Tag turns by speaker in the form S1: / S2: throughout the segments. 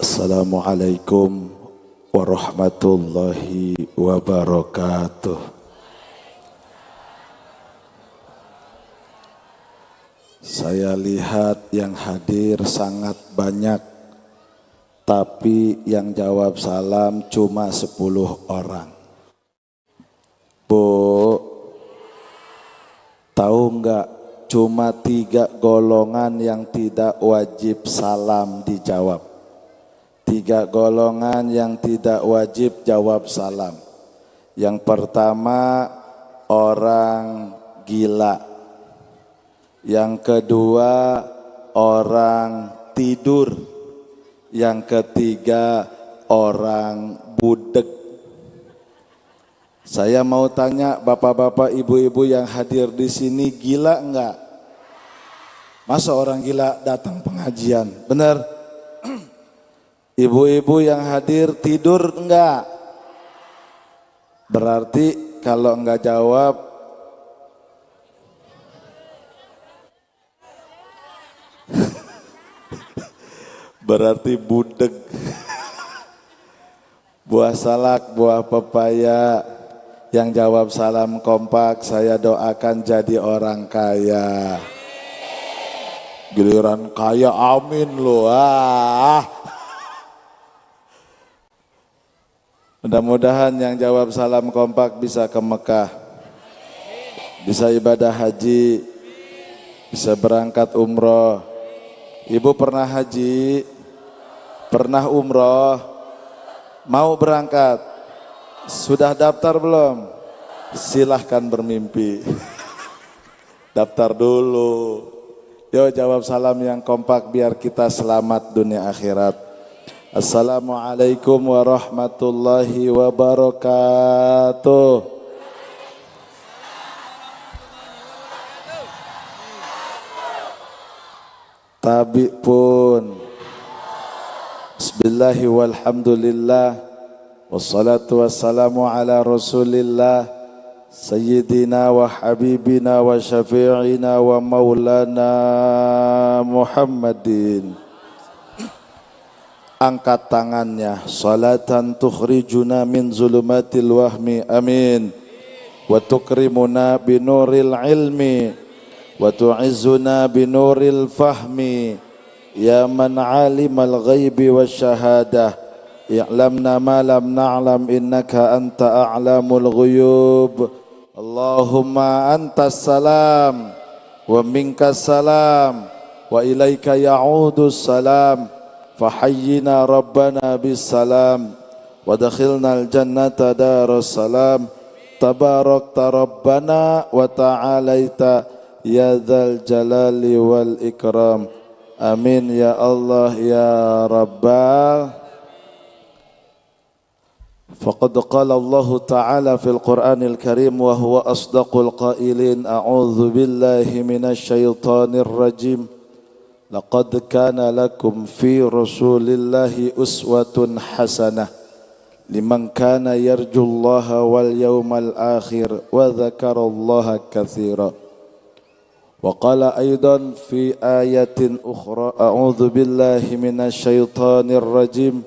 S1: Assalamualaikum warahmatullahi wabarakatuh. Saya lihat yang hadir sangat banyak, tapi yang jawab salam cuma 10 orang. Bu, tahu enggak, cuma 3 golongan yang tidak wajib salam dijawab. 3 golongan yang tidak wajib jawab salam. Yang pertama, orang gila. Yang kedua, orang tidur. Yang ketiga, orang budek. Saya mau tanya bapak-bapak, ibu-ibu yang hadir di sini, gila enggak? Masa orang gila datang pengajian? Benar? Ibu-ibu yang hadir tidur enggak? Berarti kalau enggak jawab, berarti budeg. Buah salak, buah pepaya, yang jawab salam kompak, saya doakan jadi orang kaya. Giliran kaya, amin loh. Mudah-mudahan yang jawab salam kompak bisa ke Mekah, bisa ibadah haji, bisa berangkat umroh. Ibu pernah haji, pernah umroh, mau berangkat, sudah daftar belum? Silahkan bermimpi. Daftar dulu. Yo, jawab salam yang kompak biar kita selamat dunia akhirat. Assalamualaikum warahmatullahi wabarakatuh. Tabi pun. Bismillahi walhamdulillah. Wassalatu wassalamu ala rasulillah. Sayyidina wa habibina wa syafi'ina wa maulana Muhammadin. Angkat tangannya. Salatan tukhrijuna min zulumatil wahmi, amin. Wa tukrimuna binuril ilmi, wa tu'izzuna binuril fahmi. Ya man alimal ghaibi wa syahadah, i'lamna ma lam na'lam innaka anta a'lamul ghuyub. Allahumma antas salam wa minkas salam wa ilaika ya'udus salam. Fahayyina rabbana bis salam wa dakhilnal jannata darus salam. Tabarakta rabbana wa ta'alaita ya dzal jalali wal ikram. Amin ya Allah ya Rabbal. Faqad qala Allah Ta'ala fil Qur'anil Karim wa huwa asdaqul qailin. A'udzu billahi minasy syaithanir rajim. Laqad kana lakum fi Rasulillahi uswatun hasanah liman kana yarjullaha wal yawmal akhir wa dzakarallaha katsira. Wa qala aidan fi ayatin ukhra a'udzu billahi minasy syaithanir rajim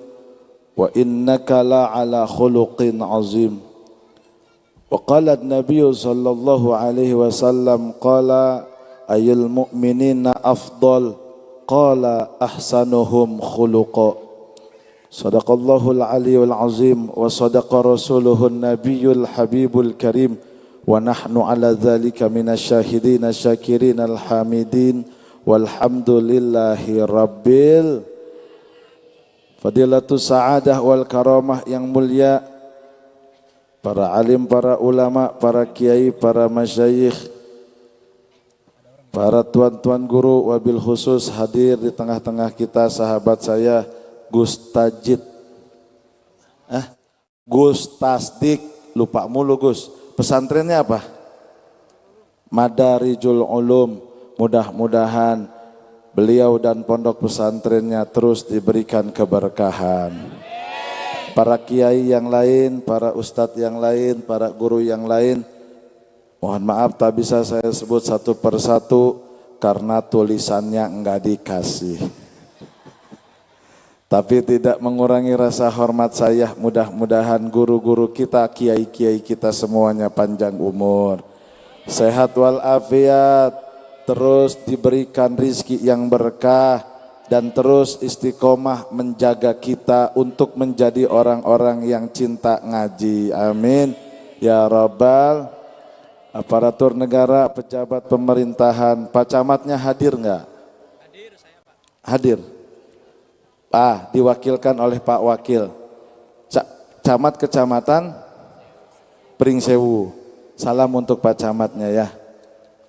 S1: wa innaka la'ala khuluqin azim. Wa qala an-nabiy sallallahu alaihi wasallam qala ayyul mu'minina afdal qala ahsanuhum khuluqa. Sadaqallahul aliyyul azim wa sadaqa rasuluhun nabiyyul habibul karim wa nahnu ala dzalika minasyahidin syakirin alhamidin walhamdulillahi rabbil. Fadilatus sa'adah wal karamah yang mulia, para alim, para ulama, para kiai, para masyayikh, para tuan-tuan guru, wabil khusus hadir di tengah-tengah kita sahabat saya Gus Tajid, Gus Tasdik, lupa mulu Gus. Pesantrennya apa? Madarijul Ulum. Mudah-mudahan beliau dan pondok pesantrennya terus diberikan keberkahan. Para kiai yang lain, para ustadz yang lain, para guru yang lain, mohon maaf tak bisa saya sebut satu persatu karena tulisannya enggak dikasih. Tapi tidak mengurangi rasa hormat saya. Mudah-mudahan guru-guru kita, kiai-kiai kita semuanya panjang umur, sehat walafiat, terus diberikan rizki yang berkah, dan terus istiqomah menjaga kita untuk menjadi orang-orang yang cinta ngaji. Amin ya Rabbal. Aparatur negara, pejabat pemerintahan, Pak Camatnya hadir enggak? Hadir saya Pak. Hadir. Pak, diwakilkan oleh Pak Wakil. Camat Kecamatan Pringsewu. Salam untuk Pak Camatnya ya.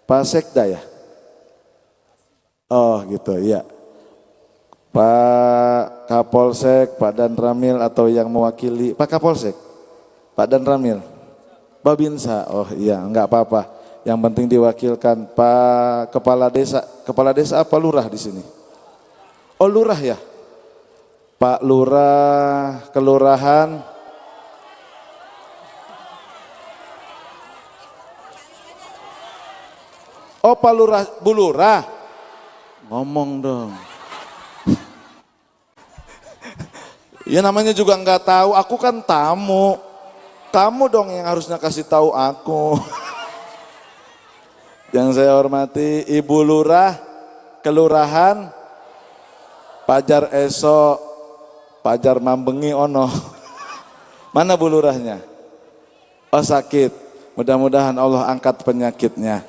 S1: Pak Sekda ya? Oh gitu, iya. Pak Kapolsek, Pak Danramil atau yang mewakili, Pak Kapolsek, Pak Danramil, Babinsa, oh iya enggak apa-apa. Yang penting diwakilkan Pak Kepala Desa apa Lurah di sini? Oh Lurah ya? Pak Lurah, Kelurahan, oh Pak Lurah, Bu Lurah, ngomong dong. Ya namanya juga nggak tahu, aku kan tamu, kamu dong yang harusnya kasih tahu aku. Yang saya hormati Ibu Lurah, Kelurahan, Pajar Esok, Pajar Mambengi ono. Mana Bu Lurahnya? Oh sakit, mudah-mudahan Allah angkat penyakitnya.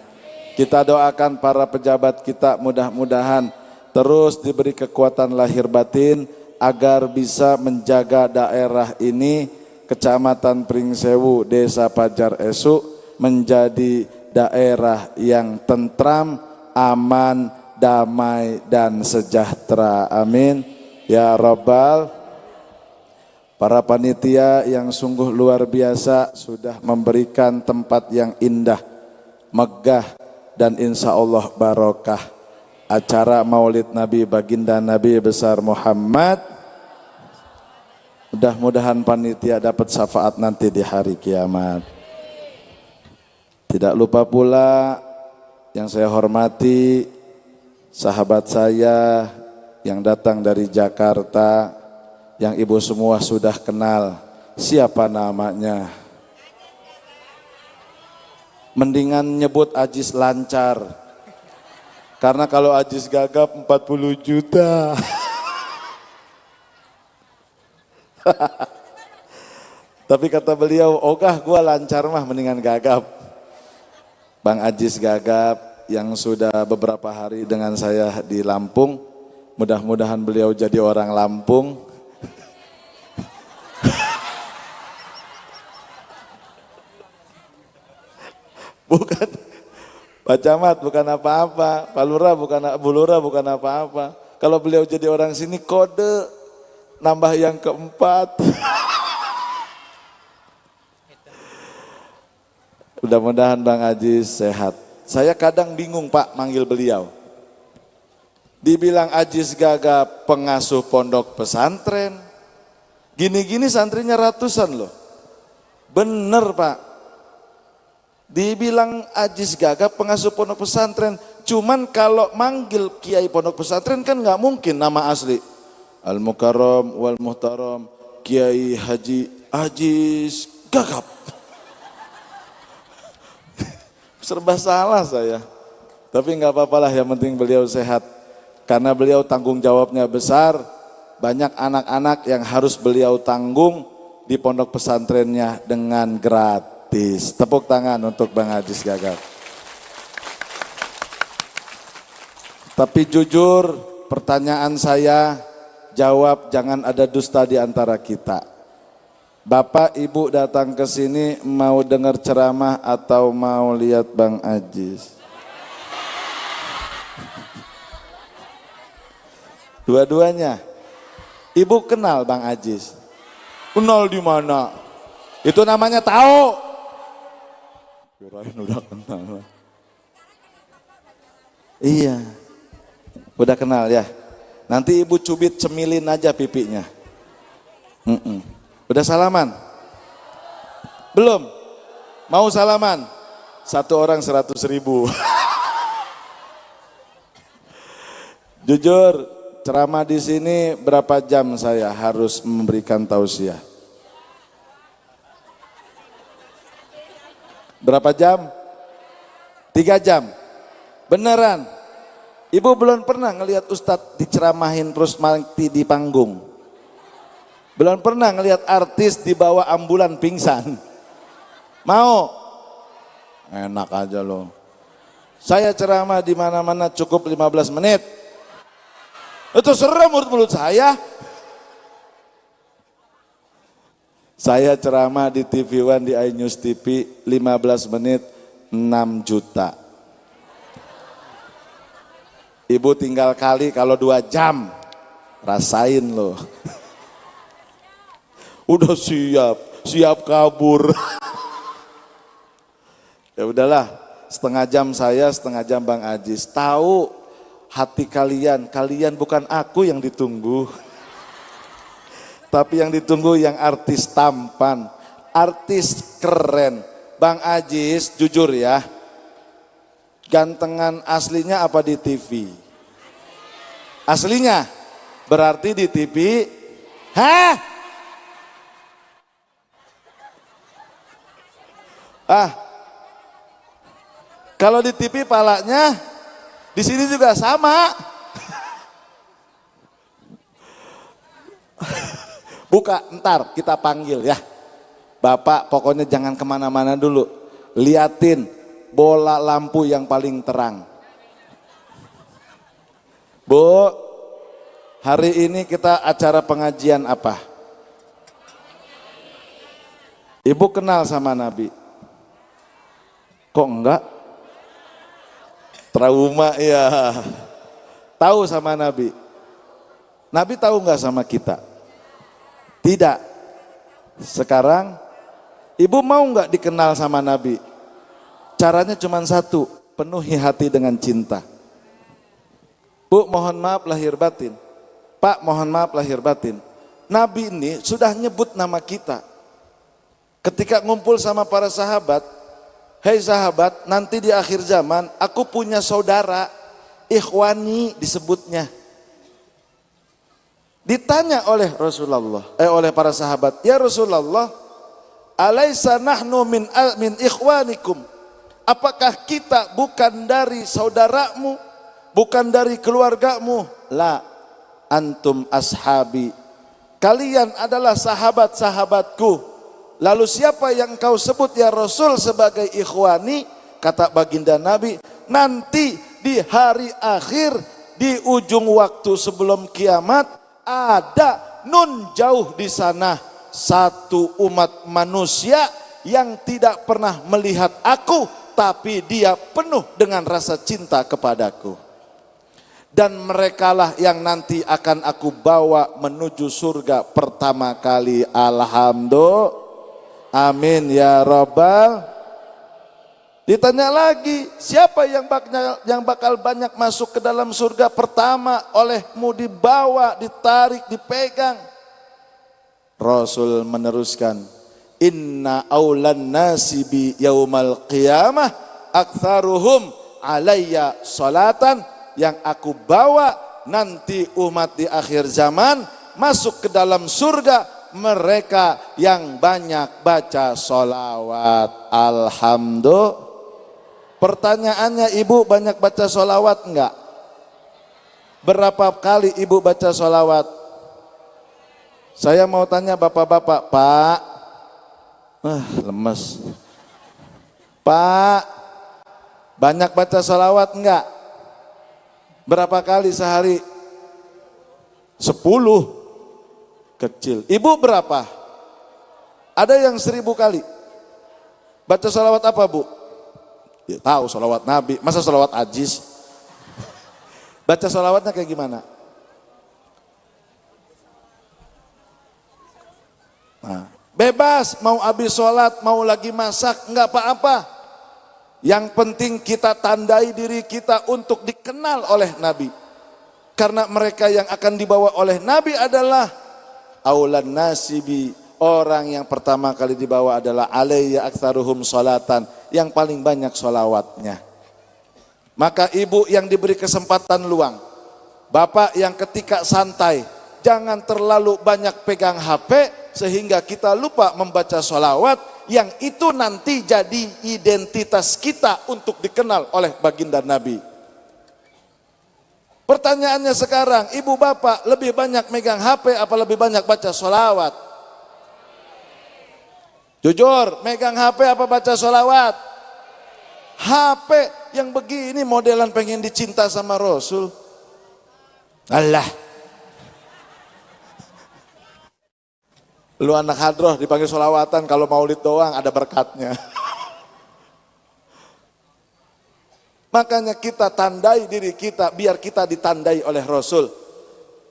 S1: Kita doakan para pejabat kita mudah-mudahan terus diberi kekuatan lahir batin agar bisa menjaga daerah ini, Kecamatan Pringsewu, Desa Pajar Esok menjadi daerah yang tentram, aman, damai dan sejahtera. Amin ya Rabbal. Para panitia yang sungguh luar biasa sudah memberikan tempat yang indah, megah dan insya Allah barokah. Acara Maulid Nabi Baginda Nabi besar Muhammad. Mudah-mudahan panitia dapat syafaat nanti di hari kiamat. Tidak lupa pula yang saya hormati sahabat saya yang datang dari Jakarta, yang ibu semua sudah kenal. Siapa namanya? Mendingan nyebut Ajis Lancar. Karena kalau Ajis Gagap 40 juta. Tapi kata beliau, ogah gua lancar mah mendingan Gagap. Bang Ajis Gagap yang sudah beberapa hari dengan saya di Lampung. Mudah-mudahan beliau jadi orang Lampung. Bukan Pak Camat, bukan apa-apa. Pak Lurah bukan, Bu Lurah bukan apa-apa. Kalau beliau jadi orang sini kode nambah yang keempat. Mudah-mudahan Bang Ajis sehat. Saya kadang bingung Pak manggil beliau. Dibilang Ajis Gagap pengasuh pondok pesantren. Gini-gini santrinya ratusan loh. Bener Pak. Dibilang Ajis Gagap pengasuh pondok pesantren, cuman kalau manggil kiai pondok pesantren kan nggak mungkin nama asli. Al-Mukarram wal Muhtaram Kiai Haji Ajis Gagap. Serba salah saya. Tapi nggak apa-apalah, yang penting beliau sehat. Karena beliau tanggung jawabnya besar, banyak anak-anak yang harus beliau tanggung di pondok pesantrennya dengan gratis. Tepuk tangan untuk Bang Ajis Gagap. Tapi jujur, pertanyaan saya, jawab, jangan ada dusta di antara kita. Bapak Ibu datang ke sini mau dengar ceramah atau mau lihat Bang Ajis? Dua-duanya. Ibu kenal Bang Ajis? Kenal di mana? Itu namanya tahu. Kirain udah kenal. Iya, udah kenal ya. Nanti ibu cubit cemilin aja pipinya. Udah salaman? Belum? Mau salaman? Satu orang 100.000. Jujur, ceramah di sini berapa jam saya harus memberikan tausiah? Berapa jam? 3 jam. Beneran? Ibu belum pernah ngelihat Ustadz diceramahin terus mati di panggung. Belum pernah ngelihat artis dibawa ambulan pingsan. Mau? Enak aja loh. Saya ceramah di mana-mana cukup 15 menit. Itu serem mulut saya. Saya ceramah di TV One, di iNews TV 15 menit 6 juta. Ibu tinggal kali kalau 2 jam. Rasain loh. Udah siap kabur. Ya udahlah, setengah jam saya, setengah jam Bang Ajis. Tahu hati kalian bukan aku yang ditunggu. Tapi yang ditunggu yang artis tampan, artis keren. Bang Ajis, jujur ya, gantengan aslinya apa di TV? Aslinya, berarti di TV. Hah? Kalau di TV palanya, di sini juga sama. Buka, ntar kita panggil ya. Bapak pokoknya jangan kemana-mana dulu. Liatin bola lampu yang paling terang. Bu, hari ini kita acara pengajian apa? Ibu kenal sama Nabi? Kok enggak? Trauma ya. Tahu sama Nabi? Nabi tahu enggak sama kita? Tidak. Sekarang ibu mau enggak dikenal sama Nabi? Caranya cuma satu, penuhi hati dengan cinta. Bu, mohon maaf lahir batin. Pak, mohon maaf lahir batin. Nabi ini sudah nyebut nama kita. Ketika ngumpul sama para sahabat, hei sahabat, nanti di akhir zaman aku punya saudara, ikhwani disebutnya. Ditanya oleh Rasulullah, oleh para sahabat, ya Rasulullah, alaisa nahnu min ikhwanikum? Apakah kita bukan dari saudaramu, bukan dari keluargamu? La, antum ashabi. Kalian adalah sahabat-sahabatku. Lalu siapa yang kau sebut ya Rasul sebagai ikhwani? Kata baginda Nabi, nanti di hari akhir, di ujung waktu sebelum kiamat, ada nun jauh di sana satu umat manusia yang tidak pernah melihat aku, tapi dia penuh dengan rasa cinta kepadaku. Dan merekalah yang nanti akan aku bawa menuju surga pertama kali. Alhamdulillah. Amin ya Rabbal. Ditanya lagi, siapa yang bakal banyak masuk ke dalam surga pertama olehmu dibawa, ditarik, dipegang? Rasul meneruskan, inna aulan nasi bi yaumal qiyamah aktsaruhum alayya salatan. Yang aku bawa nanti umat di akhir zaman masuk ke dalam surga mereka yang banyak baca sholawat. Alhamdulillah. Pertanyaannya, ibu banyak baca sholawat enggak? Berapa kali ibu baca sholawat? Saya mau tanya bapak-bapak. Pak, lemes. Pak, banyak baca sholawat enggak? Berapa kali sehari? 10. Kecil. Ibu berapa? Ada yang 1000 kali. Baca sholawat apa bu? Ya, tahu sholawat Nabi. Masa sholawat Ajis? Baca sholawatnya kayak gimana? Nah, bebas mau habis sholat, mau lagi masak, enggak apa-apa. Yang penting kita tandai diri kita untuk dikenal oleh Nabi. Karena mereka yang akan dibawa oleh Nabi adalah aulan nasibi, orang yang pertama kali dibawa adalah alayya aktsaruhum sholatan, yang paling banyak sholawatnya. Maka ibu yang diberi kesempatan luang, Bapak yang ketika santai, jangan terlalu banyak pegang HP sehingga kita lupa membaca sholawat, yang itu nanti jadi identitas kita untuk dikenal oleh baginda Nabi. Pertanyaannya sekarang, ibu bapak lebih banyak megang HP apa lebih banyak baca sholawat? Jujur, megang HP apa baca sholawat? HP yang begini modelan pengen dicinta sama Rasul. Allah. Lu anak hadroh dipanggil sholawatan, kalau maulid doang ada berkatnya. Makanya kita tandai diri kita biar kita ditandai oleh Rasul.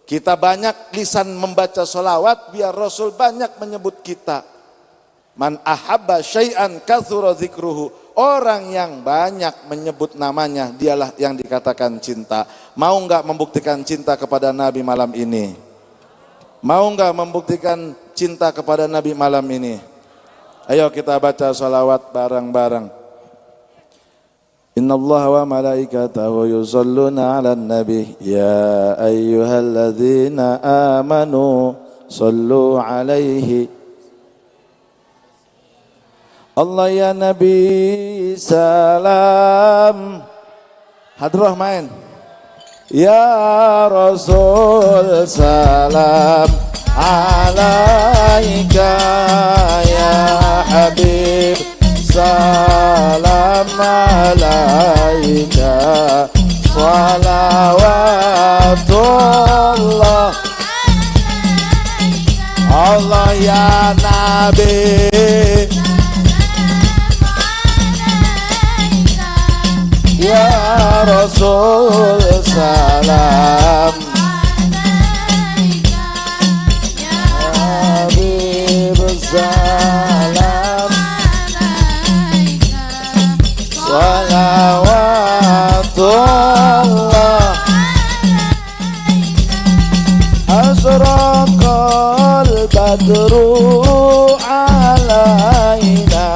S1: Kita banyak lisan membaca sholawat biar Rasul banyak menyebut kita. Man ahabba syai'an kathura dzikruhu. Orang yang banyak menyebut namanya dialah yang dikatakan cinta. Mau enggak membuktikan cinta kepada Nabi malam ini? Mau enggak membuktikan cinta kepada Nabi malam ini? Ayo kita baca sholawat bareng-bareng. Inna Allah wa malaikatahu yusalluna ala nabi ya ayyuhalladzina amanu sallu alaihi. Allah ya Nabi salam. Hadroh main. Ya Rasul salam alaika ya Habib salam alaika salawatullah Allah ya Nabi ya Rasul salam ya Habib salam salawatullah asraqal badru alaina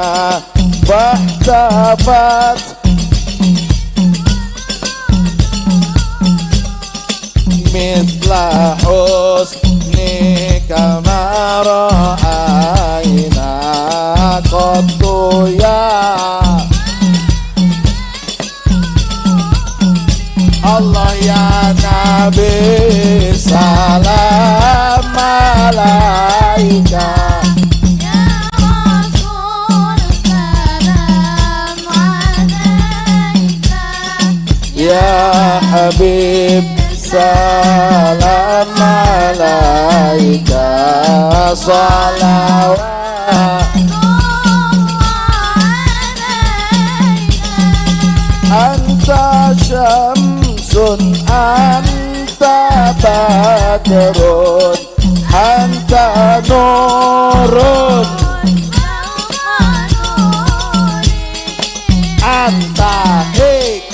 S1: fahtafat mithla husnika ma ra'ayna qattu ya Allah ya Nabi salam alaika ya Rasul salam alaika ya Habib salam alaika salawat anta syamsun anta badrun anta nurun anta hik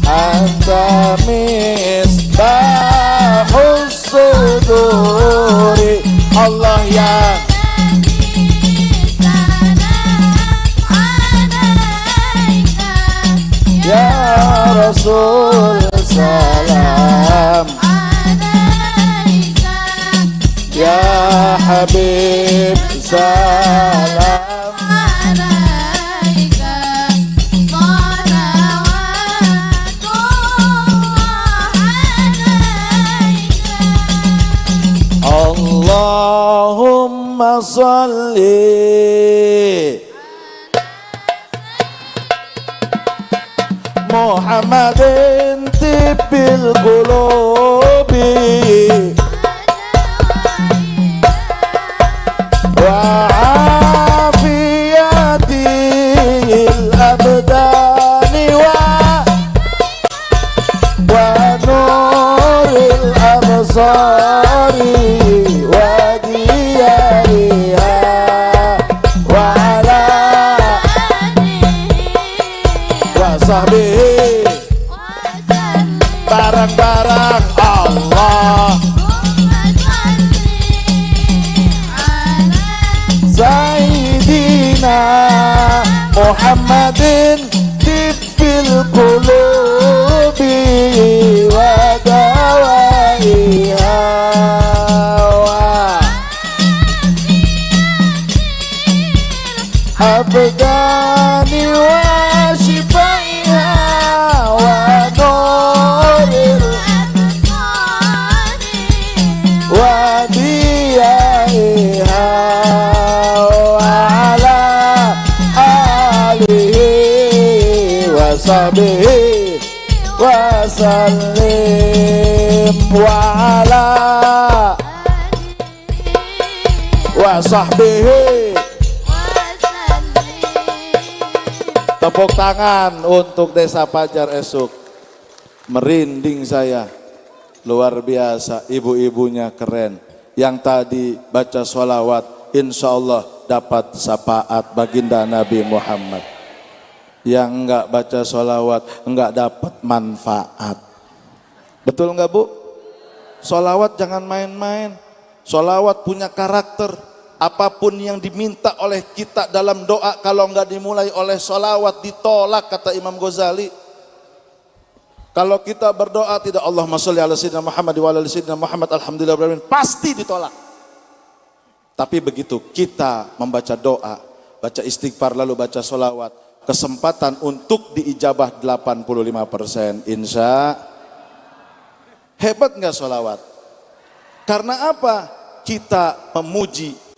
S1: anta misbahus suduri Allah ya ya Rasul salam alaika ya Habib salam alaika salawatullah alaika Allahumma salli Muhammadin tibbil qulubi wa afiyatil abdani wa nuril absari wa diyariha wa ala wa sahbihi barang-barang Allah Sayyidina Muhammadin tibbil wa sallim wa ala wa sahbihi. Tepuk tangan untuk Desa Pajar Esuk. Merinding saya, luar biasa, ibu-ibunya keren. Yang tadi baca sholawat, insya Allah dapat syafaat baginda Nabi Muhammad. Yang enggak baca sholawat, enggak dapat manfaat. Betul enggak Bu? Sholawat jangan main-main. Sholawat punya karakter. Apapun yang diminta oleh kita dalam doa, kalau enggak dimulai oleh sholawat ditolak, kata Imam Ghazali. Kalau kita berdoa tidak Allahumma sholli ala sayyidina Muhammad wa ala sayyidina Muhammad alhamdulillah pasti ditolak. Tapi begitu kita membaca doa, baca istighfar lalu baca sholawat, kesempatan untuk diijabah 85%. Insya. Hebat enggak sholawat? Karena apa? Kita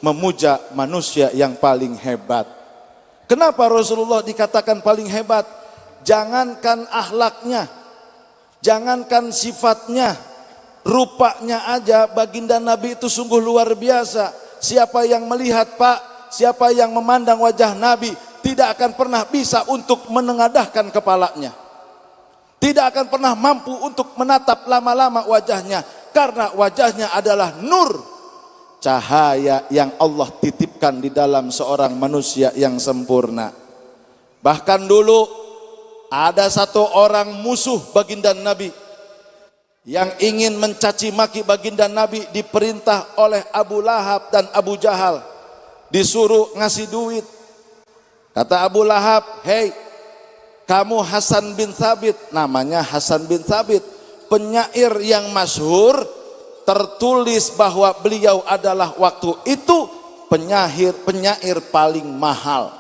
S1: memuja manusia yang paling hebat. Kenapa Rasulullah dikatakan paling hebat? Jangankan akhlaknya, jangankan sifatnya, rupanya aja baginda Nabi itu sungguh luar biasa. Siapa yang melihat Pak, siapa yang memandang wajah Nabi tidak akan pernah bisa untuk menengadahkan kepalanya. Tidak akan pernah mampu untuk menatap lama-lama wajahnya, karena wajahnya adalah nur, cahaya yang Allah titipkan di dalam seorang manusia yang sempurna. Bahkan dulu ada satu orang musuh baginda Nabi yang ingin mencaci maki baginda Nabi, diperintah oleh Abu Lahab dan Abu Jahal, disuruh ngasih duit. Kata Abu Lahab, hei kamu Hasan bin Thabit, namanya Hasan bin Thabit, penyair yang masyhur, tertulis bahwa beliau adalah waktu itu penyair paling mahal.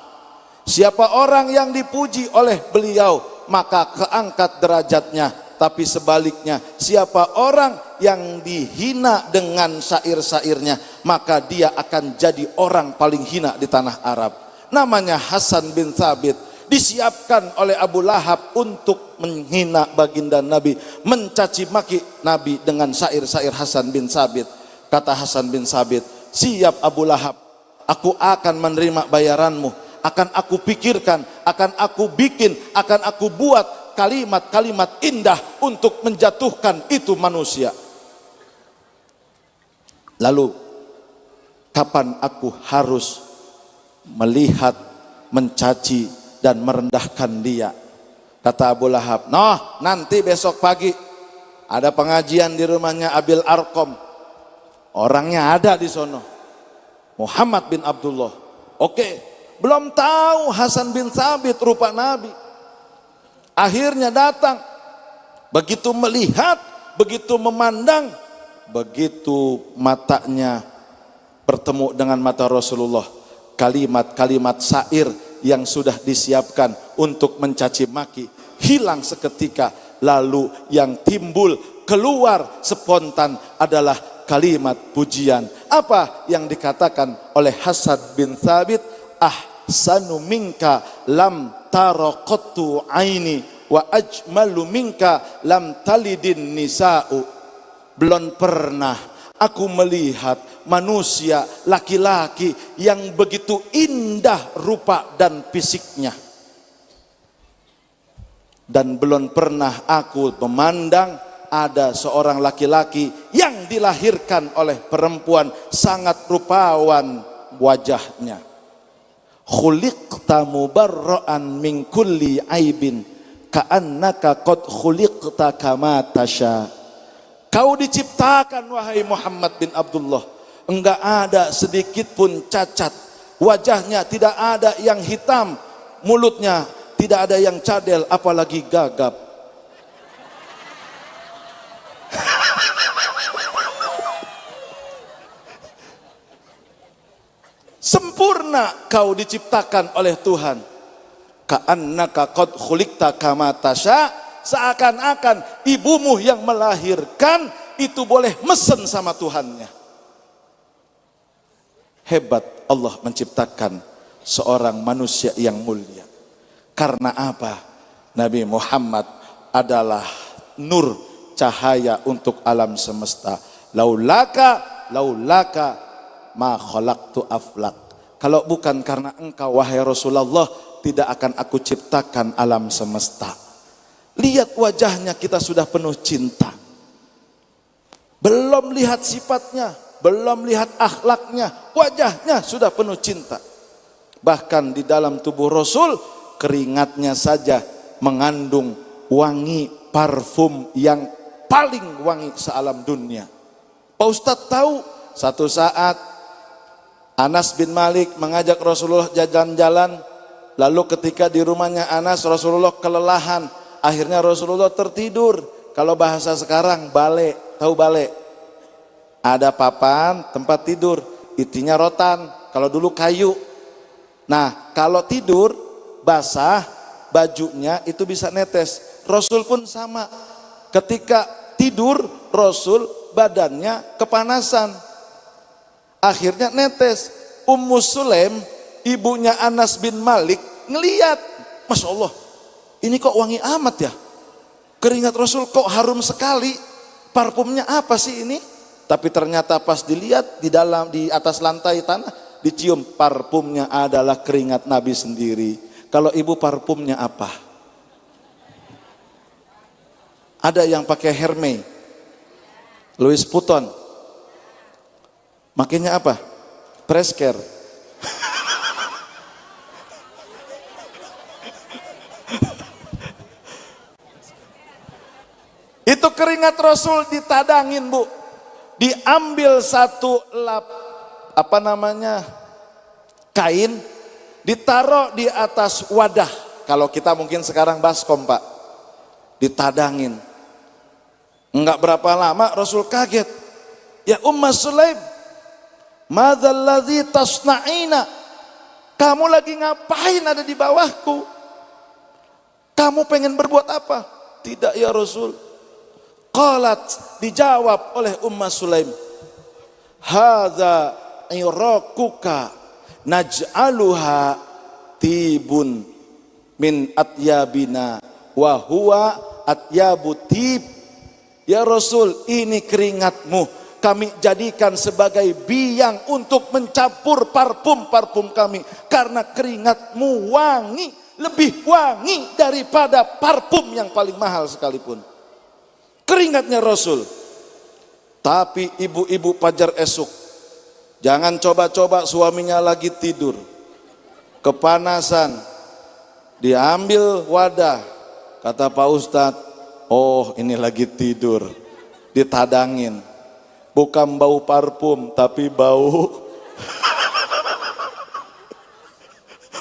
S1: Siapa orang yang dipuji oleh beliau maka keangkat derajatnya, tapi sebaliknya siapa orang yang dihina dengan syair-syairnya maka dia akan jadi orang paling hina di tanah Arab. Namanya Hasan bin Thabit, disiapkan oleh Abu Lahab untuk menghina baginda Nabi, mencaci maki Nabi dengan syair-syair Hasan bin Thabit. Kata Hasan bin Thabit, siap Abu Lahab, aku akan menerima bayaranmu, akan aku pikirkan, akan aku bikin, akan aku buat kalimat-kalimat indah untuk menjatuhkan itu manusia. Lalu kapan aku harus melihat, mencaci dan merendahkan dia? Kata Abu Lahab, noh nanti besok pagi ada pengajian di rumahnya Abil Arqam, orangnya ada di sono, Muhammad bin Abdullah. Oke, belum tahu Hasan bin Thabit rupa Nabi. Akhirnya datang, begitu melihat, begitu memandang, begitu matanya bertemu dengan mata Rasulullah, kalimat-kalimat syair yang sudah disiapkan untuk mencaci maki hilang seketika. Lalu yang timbul keluar spontan adalah kalimat pujian. Apa yang dikatakan oleh Hasan bin Thabit? Ahsanu minka lam tara qattu aini wa ajmalu minka lam talidin nisa'u. Belum pernah aku melihat manusia laki-laki yang begitu indah rupa dan fisiknya, dan belum pernah aku memandang ada seorang laki-laki yang dilahirkan oleh perempuan sangat rupawan wajahnya. Khuliqta mubarra'an min kulli aibin ka'annaka qad khuliqta kama tasha. Kau diciptakan wahai Muhammad bin Abdullah, enggak ada sedikit pun cacat. Wajahnya tidak ada yang hitam, mulutnya tidak ada yang cadel, apalagi gagap. Sempurna kau diciptakan oleh Tuhan. Ka'annaka qad khuliqta kama tasha, seakan-akan ibumu yang melahirkan itu boleh mesen sama Tuhannya. Hebat Allah menciptakan seorang manusia yang mulia. Karena apa? Nabi Muhammad adalah nur, cahaya untuk alam semesta. Laulaka ma khalaqtu aflak. Kalau bukan karena engkau wahai Rasulullah, tidak akan aku ciptakan alam semesta. Lihat wajahnya, kita sudah penuh cinta. Belum lihat sifatnya, belum lihat akhlaknya, wajahnya sudah penuh cinta. Bahkan di dalam tubuh Rasul, keringatnya saja mengandung wangi parfum yang paling wangi sealam dunia. Pak Ustadz tahu, satu saat Anas bin Malik mengajak Rasulullah jalan-jalan, lalu ketika di rumahnya Anas, Rasulullah kelelahan, akhirnya Rasulullah tertidur. Kalau bahasa sekarang balik, tahu balik? Ada papan tempat tidur, intinya rotan, kalau dulu kayu. Nah, kalau tidur basah, bajunya itu bisa netes. Rasul pun sama, ketika tidur Rasul badannya kepanasan, akhirnya netes. Ummu Sulaim, ibunya Anas bin Malik, ngeliat, Masya Allah, ini kok wangi amat ya, keringat Rasul kok harum sekali, parfumnya apa sih ini? Tapi ternyata pas dilihat di atas lantai tanah, dicium, parfumnya adalah keringat Nabi sendiri. Kalau ibu parfumnya apa? Ada yang pakai Hermes, Louis Vuitton, makanya apa? Presker. Itu keringat Rasul ditadangin, Bu. Diambil satu lap kain, ditaruh di atas wadah. Kalau kita mungkin sekarang baskom, Pak. Ditadangin. Enggak berapa lama Rasul kaget. Ya Ummu Sulaim, madzalladzi tasna'ina? Kamu lagi ngapain ada di bawahku? Kamu pengen berbuat apa? Tidak ya Rasul. Qalat, dijawab oleh Ummu Sulaim, hadza iraquka naj'aluha tibun min atyabina wa huwa atyabu tib. Ya Rasul, ini keringatmu kami jadikan sebagai biang untuk mencampur parfum-parfum kami, karena keringatmu wangi, lebih wangi daripada parfum yang paling mahal sekalipun. Keringatnya Rasul. Tapi ibu-ibu pajar esuk, jangan coba-coba suaminya lagi tidur, kepanasan, diambil wadah, kata Pak Ustadz, oh ini lagi tidur, ditadangin, bukan bau parfum tapi bau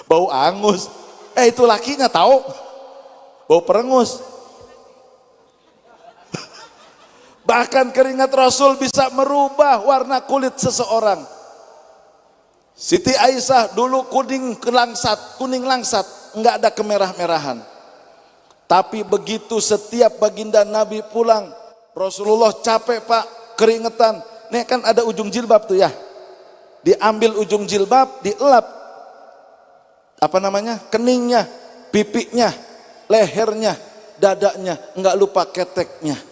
S1: bau angus. Itu lakinya tahu, bau perengus. Bahkan keringat Rasul bisa merubah warna kulit seseorang. Siti Aisyah dulu kuning langsat, enggak ada kemerah-merahan. Tapi begitu setiap baginda Nabi pulang, Rasulullah capek Pak, keringetan. Nih kan ada ujung jilbab tuh ya. Diambil ujung jilbab, dielap keningnya, pipinya, lehernya, dadanya, enggak lupa keteknya.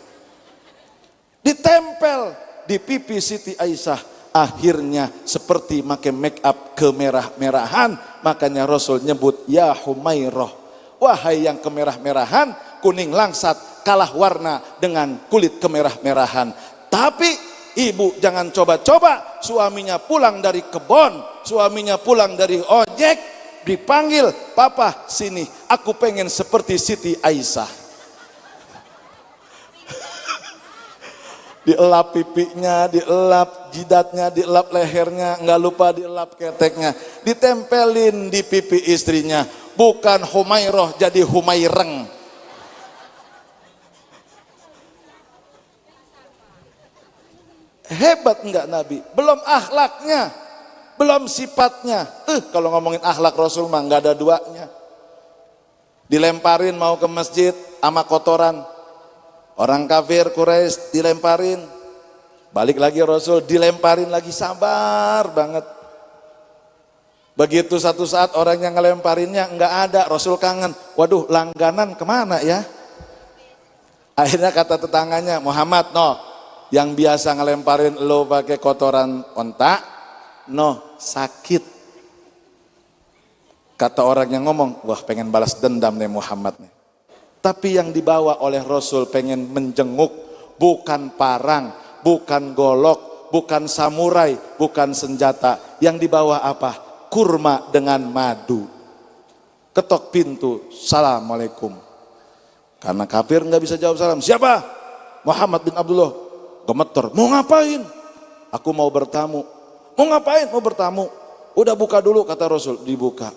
S1: Ditempel di pipi Siti Aisyah, akhirnya seperti pakai make up kemerah-merahan. Makanya Rasul nyebut ya Humairah, wahai yang kemerah-merahan, kuning langsat, kalah warna dengan kulit kemerah-merahan. Tapi ibu jangan coba-coba, suaminya pulang dari kebon, suaminya pulang dari ojek, dipanggil, papa sini, aku pengen seperti Siti Aisyah. Dielap pipinya, dielap jidatnya, dielap lehernya, enggak lupa dielap keteknya, ditempelin di pipi istrinya. Bukan Humairah jadi Humaireng. Hebat enggak Nabi? Belum akhlaknya, belum sifatnya. Kalau ngomongin akhlak Rasul mah enggak ada duanya. Dilemparin mau ke masjid sama kotoran. Orang kafir Quraisy dilemparin, balik lagi Rasul dilemparin lagi, sabar banget. Begitu satu saat orang yang ngelemparinnya enggak ada, Rasul kangen, waduh langganan kemana ya? Akhirnya kata tetangganya, Muhammad no, yang biasa ngelemparin lo pakai kotoran onta, no sakit. Kata orang yang ngomong, wah pengen balas dendam nih Muhammad nih. Tapi yang dibawa oleh Rasul pengen menjenguk, bukan parang, bukan golok, bukan samurai, bukan senjata. Yang dibawa apa? Kurma dengan madu. Ketok pintu, Assalamualaikum. Karena kafir nggak bisa jawab salam. Siapa? Muhammad bin Abdullah. Gemeter. Mau ngapain? Aku mau bertamu. Mau ngapain? Mau bertamu. Udah buka dulu kata Rasul. Dibuka.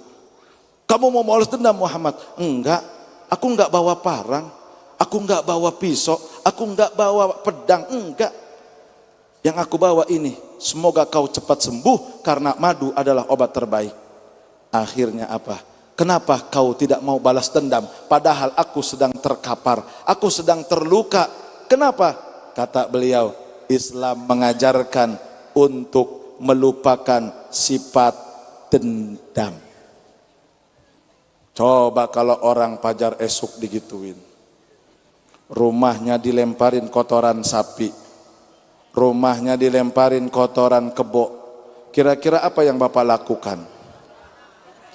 S1: Kamu mau balas dendam Muhammad? Enggak. Aku enggak bawa parang. Aku enggak bawa pisau. Aku enggak bawa pedang. Enggak. Yang aku bawa ini. Semoga kau cepat sembuh. Karena madu adalah obat terbaik. Akhirnya apa? Kenapa kau tidak mau balas dendam? Padahal aku sedang terkapar, aku sedang terluka. Kenapa? Kata beliau, Islam mengajarkan untuk melupakan sifat dendam. Coba kalau orang Pajar Esuk digituin. Rumahnya dilemparin kotoran sapi. Rumahnya dilemparin kotoran kebo. Kira-kira apa yang Bapak lakukan?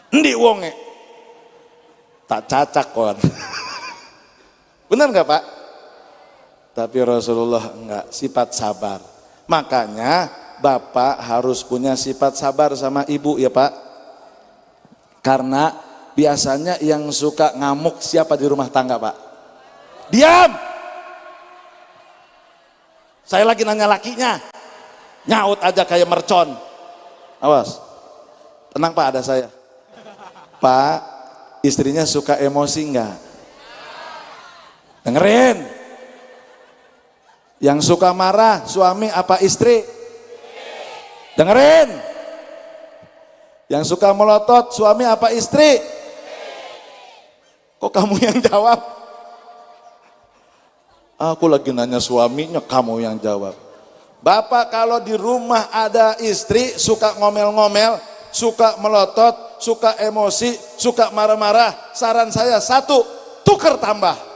S1: Endi wonge? Tak cacak kon. Benar nggak Pak? Tapi Rasulullah enggak, sifat sabar. Makanya Bapak harus punya sifat sabar sama ibu ya Pak. Karena biasanya yang suka ngamuk siapa di rumah tangga Pak? Diam! Saya lagi nanya lakinya. Nyaut aja kayak mercon. Awas. Tenang Pak, ada saya. Pak, istrinya suka emosi enggak? Dengerin. Yang suka marah suami apa istri? Dengerin. Yang suka melotot suami apa istri? Kok kamu yang jawab? Aku lagi nanya suaminya, kamu yang jawab. Bapak kalau di rumah ada istri suka ngomel-ngomel, suka melotot, suka emosi, suka marah-marah, saran saya satu, tuker tambah.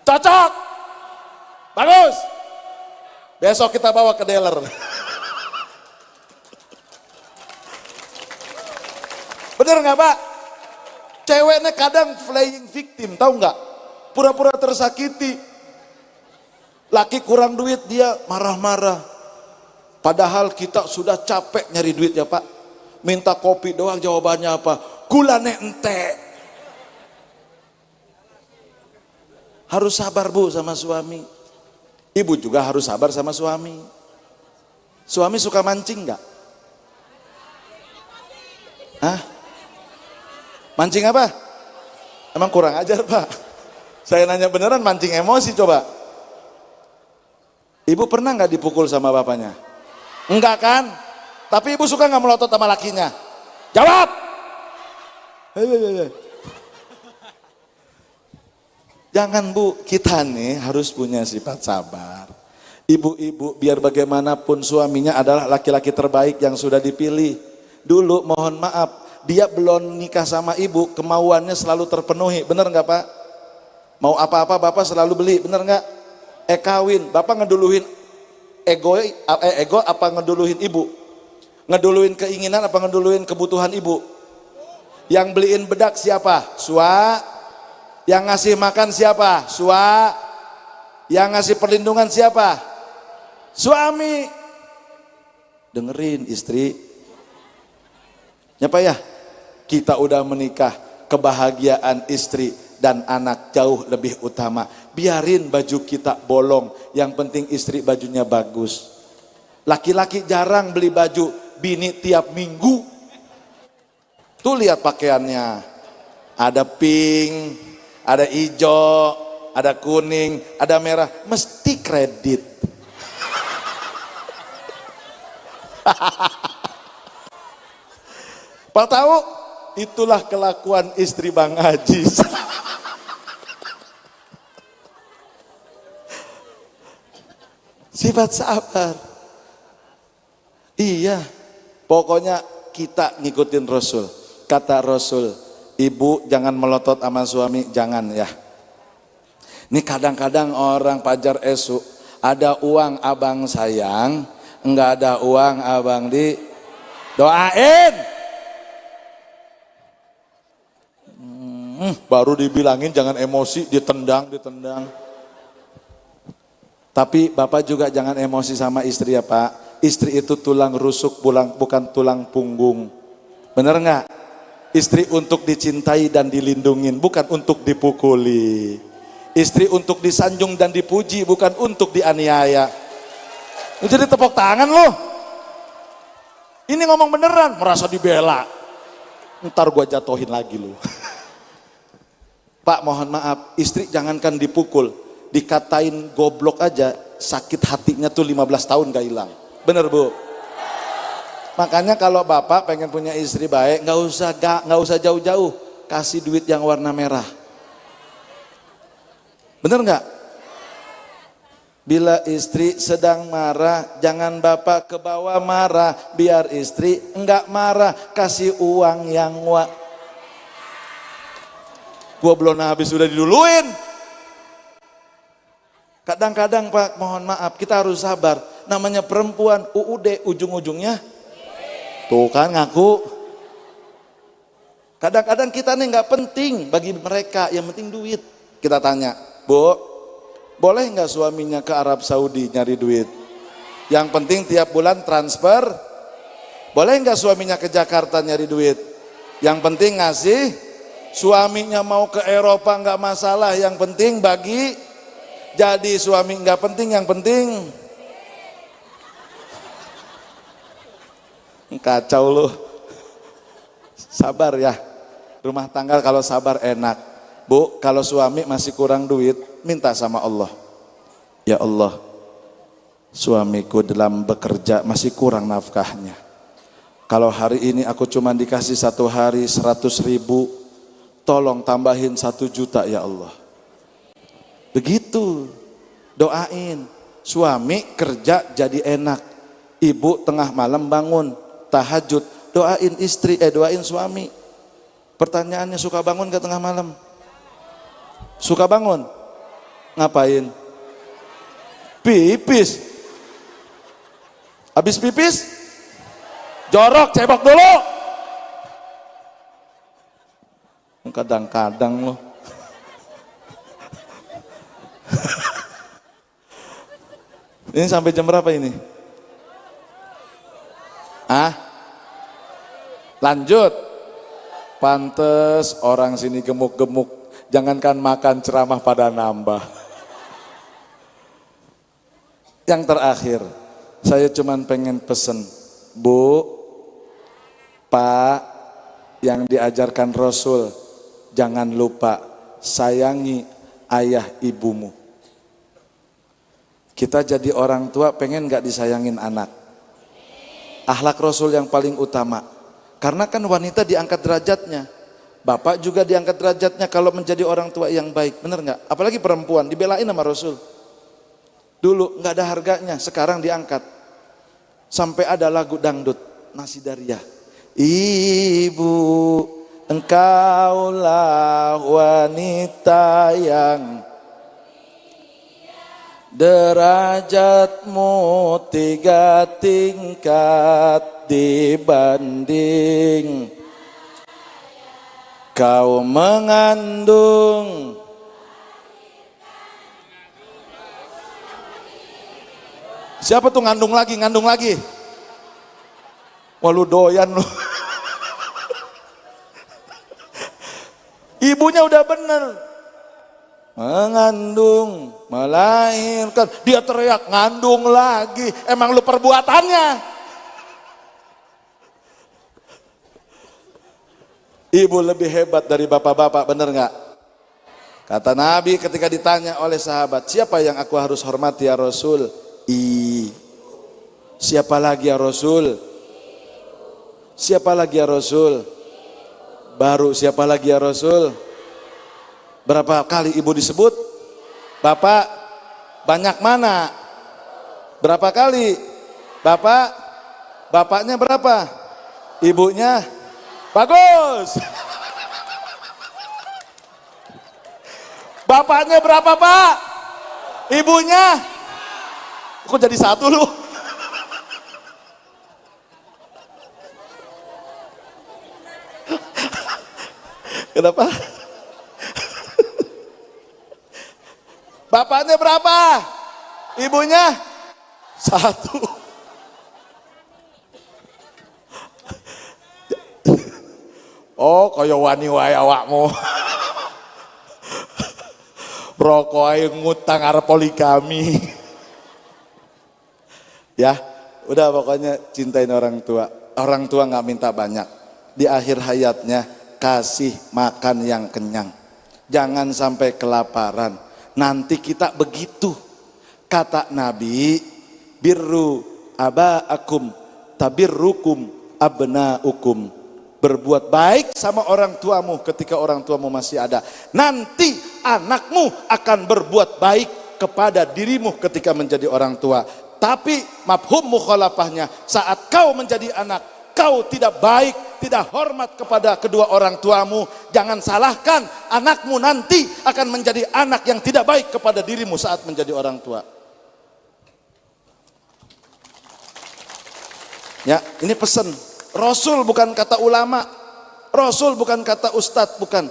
S1: Cocok, bagus. Besok kita bawa ke dealer. Bener nggak Pak? Ceweknya kadang playing victim, tahu nggak? Pura-pura tersakiti. Laki kurang duit dia marah-marah. Padahal kita sudah capek nyari duit ya Pak. Minta kopi doang jawabannya apa? Gulane ente. Harus sabar Bu sama suami. Ibu juga harus sabar sama suami. Suami suka mancing nggak? Hah? Mancing apa? Emang kurang ajar Pak. Saya nanya beneran, mancing emosi coba. Ibu pernah nggak dipukul sama bapaknya? Enggak kan? Tapi ibu suka nggak melotot sama lakinya? Jawab. Jangan Bu, kita nih harus punya sifat sabar. Ibu-ibu biar bagaimanapun suaminya adalah laki-laki terbaik yang sudah dipilih. Dulu mohon maaf, dia belum nikah sama ibu, kemauannya selalu terpenuhi. Bener nggak Pak? Mau apa-apa Bapak selalu beli, bener nggak? Kawin, Bapak ngeduluin ego apa ngeduluin ibu? Ngeduluin keinginan apa ngeduluin kebutuhan ibu? Yang beliin bedak siapa? Sua. Yang ngasih makan siapa? Sua. Yang ngasih perlindungan siapa? Suami. Dengerin istri. Nyapa ya? Kita udah menikah, kebahagiaan istri dan anak jauh lebih utama. Biarin baju kita bolong, yang penting istri bajunya bagus. Laki-laki jarang beli baju, bini tiap minggu. Tuh lihat pakaiannya, ada pink, ada hijau, ada kuning, ada merah, mesti kredit. Pak tahu? Itulah kelakuan istri Bang Haji. Sifat sabar. Iya, pokoknya kita ngikutin Rasul. Kata Rasul, Ibu jangan melotot sama suami, jangan ya. Ini kadang-kadang orang pajar esu, ada uang abang sayang, enggak ada uang abang di doain. Baru dibilangin jangan emosi, ditendang. Tapi Bapak juga jangan emosi sama istri ya Pak. Istri itu tulang rusuk, bukan tulang punggung. Bener nggak? Istri untuk dicintai dan dilindungin, bukan untuk dipukuli. Istri untuk disanjung dan dipuji, bukan untuk dianiaya. Jadi tepuk tangan loh. Ini ngomong beneran, merasa dibela. Ntar gua jatohin lagi loh. Pak mohon maaf, istri jangankan dipukul, dikatain goblok aja, sakit hatinya tuh 15 tahun gak hilang. Bener Bu? Makanya kalau Bapak pengen punya istri baik, nggak usah jauh-jauh, kasih duit yang warna merah. Bener nggak? Bila istri sedang marah, jangan Bapak ke bawah marah, biar istri enggak marah, kasih uang yang gua belum habis sudah diduluin. Kadang-kadang Pak, mohon maaf, kita harus sabar. Namanya perempuan, UUD ujung-ujungnya tuh kan ngaku. Kadang-kadang kita nih nggak penting bagi mereka, yang penting duit. Kita tanya, Bu, boleh nggak suaminya ke Arab Saudi nyari duit? Yang penting tiap bulan transfer. Boleh nggak suaminya ke Jakarta nyari duit? Yang penting ngasih. Suaminya mau ke Eropa nggak masalah, yang penting bagi. Jadi suami nggak penting, yang penting. Kacau loh. Sabar ya. Rumah tangga kalau sabar enak. Bu, kalau suami masih kurang duit, minta sama Allah. Ya Allah, suamiku dalam bekerja masih kurang nafkahnya. Kalau hari ini aku cuma dikasih 1 hari 100.000, tolong tambahin 1 juta ya Allah. Begitu, doain. Suami kerja jadi enak. Ibu tengah malam bangun tahajud, doain istri, doain suami. Pertanyaannya, suka bangun ke tengah malam? Suka bangun? Ngapain? Pipis. Habis pipis, jorok, cebok dulu. Kadang-kadang loh. Ini sampai jam berapa ini? Lanjut. Pantes orang sini gemuk-gemuk, jangankan makan ceramah pada nambah. Yang terakhir, saya cuman pengen pesen, Bu, Pak, yang diajarkan Rasul, jangan lupa sayangi ayah ibumu. Kita jadi orang tua pengen gak disayangin anak? Akhlak Rasul yang paling utama. Karena kan wanita diangkat derajatnya. Bapak juga diangkat derajatnya kalau menjadi orang tua yang baik. Bener gak? Apalagi perempuan, dibelain sama Rasul. Dulu gak ada harganya, sekarang diangkat. Sampai ada lagu dangdut, Nasidaria. Ibu, engkaulah wanita yang derajatmu 3 tingkat dibanding kau mengandung. Siapa tuh ngandung lagi? Wah lu doyan lu. Ibunya udah bener. Mengandung, melahirkan, dia teriak ngandung lagi. Emang lu perbuatannya. Ibu lebih hebat dari bapak-bapak, bener gak? Kata Nabi ketika ditanya oleh sahabat, siapa yang aku harus hormati ya Rasul? Siapa lagi ya Rasul? Siapa lagi ya Rasul? Baru siapa lagi ya Rasul? Berapa kali ibu disebut? Bapak banyak mana? Berapa kali? Bapaknya berapa? Ibunya? Bagus. Bapaknya berapa Pak? Ibunya? Kok jadi satu lu? Kenapa? Bapaknya berapa? Ibunya? Satu. Oh, kaya wani wae awakmu. Rokok ae ngutang arep poligami. Ya, udah pokoknya cintain orang tua. Orang tua nggak minta banyak. Di akhir hayatnya kasih makan yang kenyang. Jangan sampai kelaparan. Nanti kita begitu. Kata Nabi, birru abaakum tabirrukum abnaukum. Berbuat baik sama orang tuamu ketika orang tuamu masih ada. Nanti anakmu akan berbuat baik kepada dirimu ketika menjadi orang tua. Tapi mafhum mukhalafahnya, saat kau menjadi anak, kau tidak baik, tidak hormat kepada kedua orang tuamu, jangan salahkan anakmu nanti akan menjadi anak yang tidak baik kepada dirimu saat menjadi orang tua. Ya, ini pesan Rasul, bukan kata ulama. Rasul bukan kata ustadz, bukan.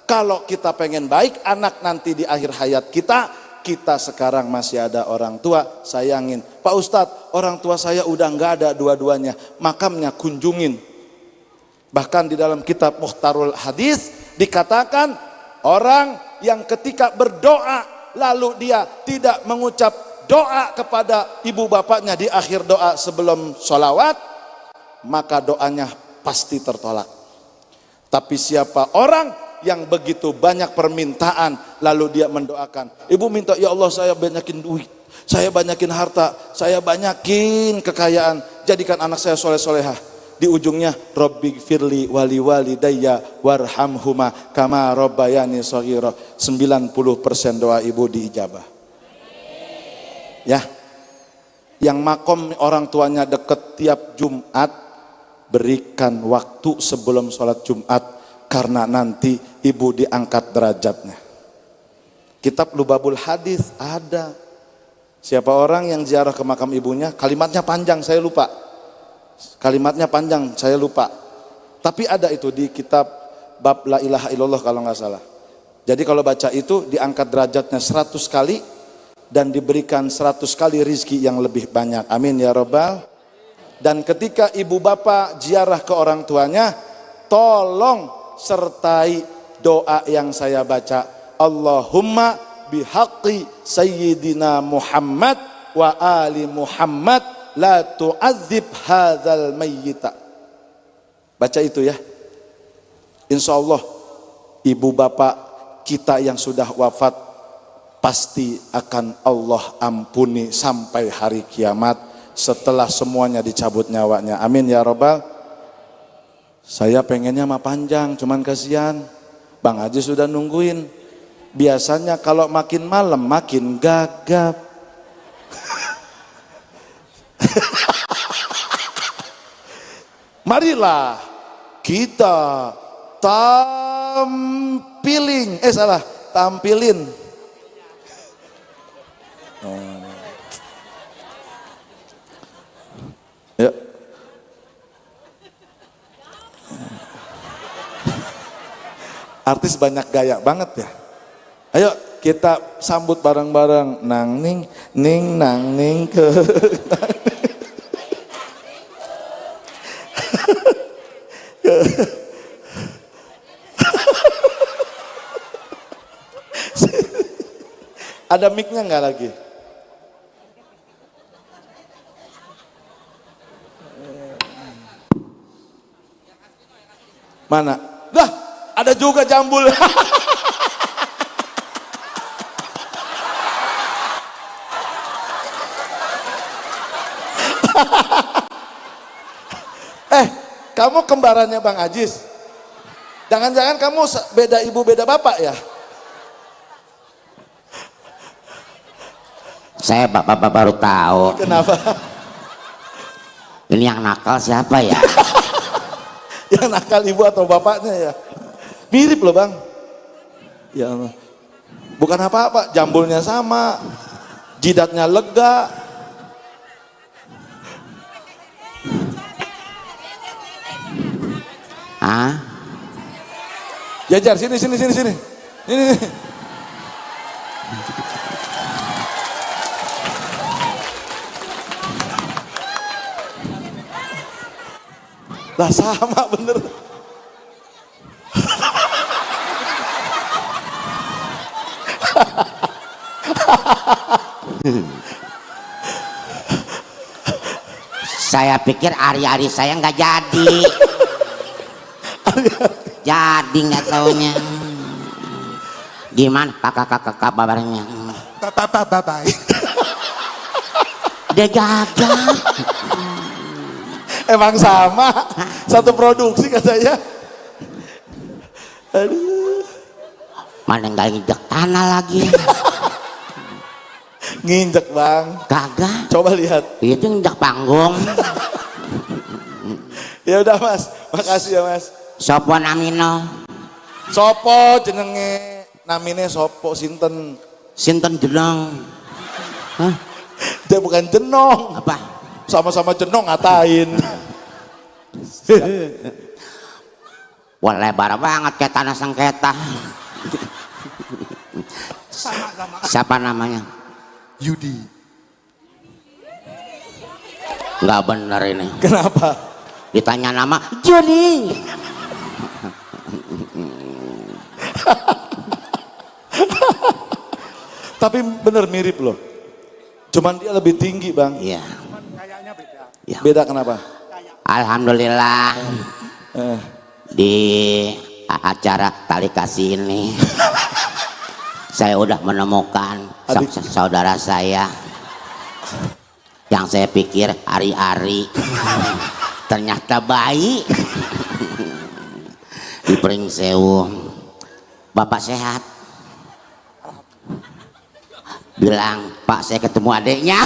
S1: Kalau kita pengen baik anak nanti di akhir hayat kita, kita sekarang masih ada orang tua, sayangin. Pak Ustadz, orang tua saya udah nggak ada dua-duanya, makamnya kunjungin. Bahkan di dalam kitab Mukhtarul Hadis dikatakan, orang yang ketika berdoa lalu dia tidak mengucap doa kepada ibu bapaknya di akhir doa sebelum sholawat, maka doanya pasti tertolak. Tapi siapa orang yang begitu banyak permintaan lalu dia mendoakan, ibu minta ya Allah saya banyakin duit, saya banyakin harta, saya banyakin kekayaan, jadikan anak saya soleh-solehah. Di ujungnya Rabbi firli wali walidayya warhamhuma kama rabbayani shaghira. 90% doa ibu diijabah. Ya, yang makom orang tuanya deket tiap Jumat, berikan waktu sebelum sholat Jumat, karena nanti ibu diangkat derajatnya. Kitab Lubabul Hadis ada. Siapa orang yang ziarah ke makam ibunya, kalimatnya panjang saya lupa. Kalimatnya panjang saya lupa. Tapi ada itu di kitab bab la ilaha illallah kalau nggak salah. Jadi kalau baca itu diangkat derajatnya 100 kali dan diberikan 100 kali rizki yang lebih banyak. Amin ya robbal. Dan ketika ibu bapak ziarah ke orang tuanya, tolong sertai doa yang saya baca. Allahumma bihaqqi sayyidina Muhammad wa ali Muhammad la tu'adzib hadzal mayyita. Baca itu ya. Insya Allah ibu bapak kita yang sudah wafat pasti akan Allah ampuni sampai hari kiamat, setelah semuanya dicabut nyawanya. Amin ya robbal. Saya pengennya mah panjang, cuman kasihan Bang Haji sudah nungguin. Biasanya kalau makin malam makin gagap. Marilah kita tampilin ya. Artis banyak gaya banget ya. Ayo kita sambut bareng-bareng. Nang ning ning nang ning ke. Ada mic-nya nggak lagi? Mana? Lah, ada juga jambul. Kamu kembarannya Bang Ajis? Jangan-jangan kamu beda ibu beda bapak ya?
S2: Saya bapak baru tahu.
S1: Kenapa?
S2: Ini yang nakal siapa ya?
S1: Yang nakal ibu atau bapaknya ya? Mirip loh Bang. Ya Allah. Bukan apa-apa, jambulnya sama, jidatnya lega.
S2: Ah,
S1: Jajar sini. Ini. Lah sama bener.
S2: saya pikir ari-ari saya nggak jadi. Jadi nggak taunya. Gimana kakak kabarnya?
S3: Bye.
S2: Dia gagal.
S1: Emang sama, satu produksi katanya. Aduh.
S2: Mana nggak injek tanah lagi.
S1: Nginjek bang.
S2: Kagak.
S1: Coba lihat.
S2: Itu injek panggung.
S1: Ya udah mas, makasih ya mas.
S2: Sopo namino.
S1: Sopo jenenge, namine sopo sinten.
S2: Sinten jeneng. Hah?
S1: Dia bukan jenong.
S2: Apa?
S1: Sama-sama jenong ngatain.
S2: Wah lebar banget kayak tanah sengketa.
S3: Sama.
S2: Siapa namanya?
S3: Yudi.
S2: Nggak bener ini.
S1: Kenapa?
S2: Ditanya nama Juni.
S1: Tapi bener mirip loh. Cuman dia lebih tinggi bang.
S2: Iya.
S3: Kayaknya beda.
S2: Ya.
S1: Beda kenapa?
S2: Alhamdulillah
S1: Eh,
S2: di acara tali kasih ini saya udah menemukan saudara saya yang saya pikir ari-ari ternyata bayi. Di Pringsewu. Bapak sehat? Bilang Pak saya ketemu adiknya.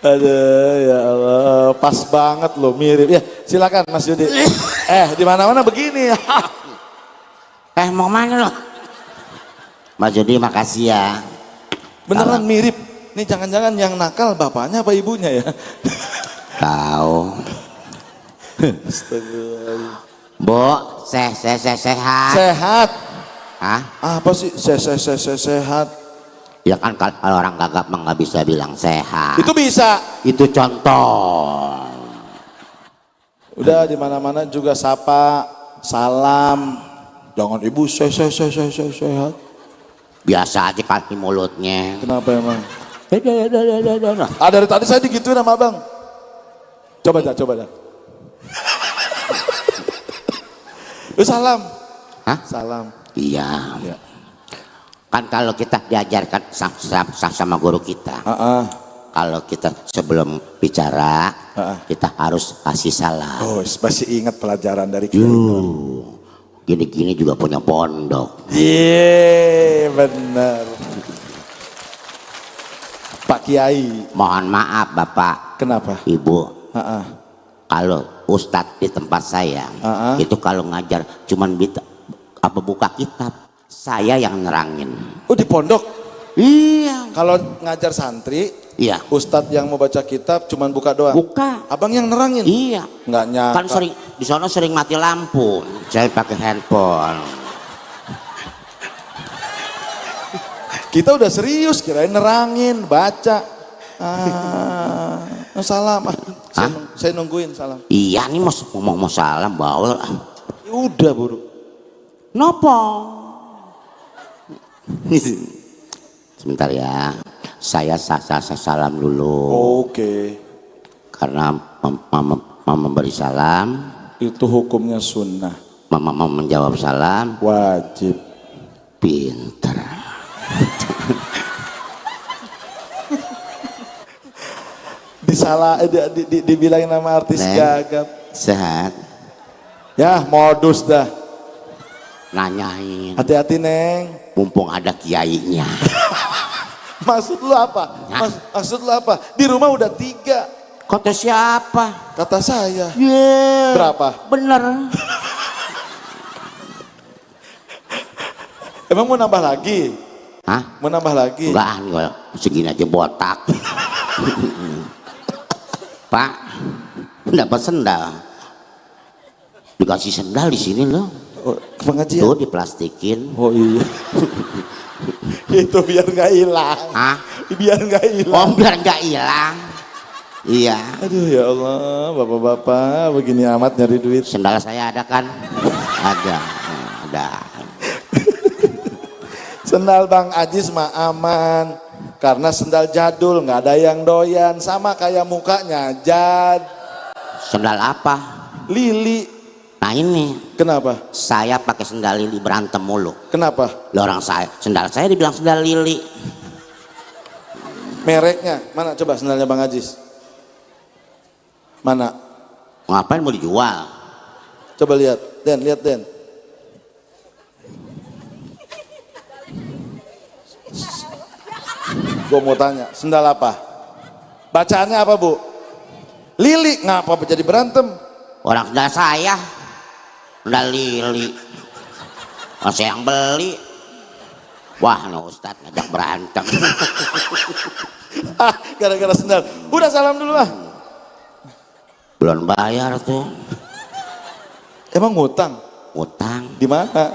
S1: aduh ya Allah, pas banget loh mirip. Ya silakan Mas Yudi. Di mana-mana begini.
S2: Mau mana lo? Mas Jody makasih ya.
S1: Beneran mirip. Nih jangan-jangan yang nakal bapaknya apa ibunya ya?
S2: Tahu.
S1: Astagfirullah.
S2: Bu, sehat.
S1: Sehat.
S2: Hah?
S1: Apa sih sehat?
S2: Ya kan kalau orang gagap mah nggak bisa bilang sehat.
S1: Itu bisa.
S2: Itu contoh.
S1: Udah di mana-mana juga sapa, salam. Jangan ibu sehat.
S2: Biasa aja kaki mulutnya.
S1: Kenapa emang? Dari tadi saya digituin sama abang. Coba dah. Salam.
S2: Hah?
S1: Salam.
S2: Iya.
S1: Ya.
S2: Kan kalau kita diajarkan sama guru kita. Kalau kita sebelum bicara, kita harus kasih salam.
S1: Oh, masih ingat pelajaran dari kita.
S2: Gini-gini juga punya pondok.
S1: Iya, benar. Pak Kiai.
S2: Mohon maaf Bapak,
S1: Kenapa?
S2: Ibu.
S1: Kalau
S2: Ustadz di tempat saya, itu kalau ngajar cuman buka kitab, saya yang nerangin.
S1: Oh di pondok?
S2: Iya.
S1: Kalau ngajar santri,
S2: Iya.
S1: Ustadz yang mau baca kitab cuman buka doang.
S2: Buka.
S1: Abang yang nerangin.
S2: Iya.
S1: Nggak nyangka.
S2: Kan sering di sana sering mati lampu, saya pakai handphone.
S1: Kita udah serius, kirain nerangin, baca. Salam. Saya nungguin salam.
S2: Iya nih mau salam bawa.
S1: Ya udah buru.
S2: Nopo. Sebentar ya. Saya salam dulu.
S1: Oke.
S2: Karena mama memberi salam.
S1: Itu hukumnya sunnah.
S2: Mama menjawab salam.
S1: Wajib.
S2: Pinter.
S1: Dibilangin nama artis
S2: Neng,
S1: gagap.
S2: Sehat.
S1: Ya modus dah.
S2: Nanyain.
S1: Hati-hati Neng.
S2: Mumpung ada kiainya.
S1: Maksud lu apa? Maksud lu apa? Di rumah udah 3.
S2: Kata siapa?
S1: Kata saya.
S2: Yeah.
S1: Berapa?
S2: Bener.
S1: Emang mau nambah lagi?
S2: Hah?
S1: Mau nambah lagi?
S2: Enggak, enggak. Segini aja botak. Pak, dapat sendal. Dikasih sendal di sini loh.
S1: Oh, pengajian?
S2: Tuh diplastikin.
S1: Oh iya. Itu biar nggak hilang.
S2: Hah?
S1: Biar nggak hilang.
S2: Oh, biar nggak hilang. Iya.
S1: Aduh ya Allah, bapak-bapak begini amat nyari duit.
S2: Sendal saya ada kan? Ada. Ada.
S1: Sendal Bang Ajis mah aman. Karena sendal jadul, nggak ada yang doyan. Sama kayak mukanya,
S2: Sendal apa?
S1: Lili.
S2: Nah ini.
S1: Kenapa?
S2: Saya pakai sendal lili berantem mulu.
S1: Kenapa?
S2: Lah orang saya, sendal saya dibilang sendal lili.
S1: Mereknya, mana coba sendalnya Bang Ajis? Mana?
S2: Ngapain mau dijual?
S1: Coba lihat, lihat Den. Gue mau tanya, sendal apa? Bacaannya apa Bu? Lili, ngapa jadi berantem?
S2: Orang sendal saya, sendal lili. Orang saya yang beli. Wah, no Ustadz ngajak berantem.
S1: Gara-gara sendal. Udah salam dulu lah.
S2: Belum bayar tuh.
S1: Emang ngutang?
S2: Utang
S1: Di mana?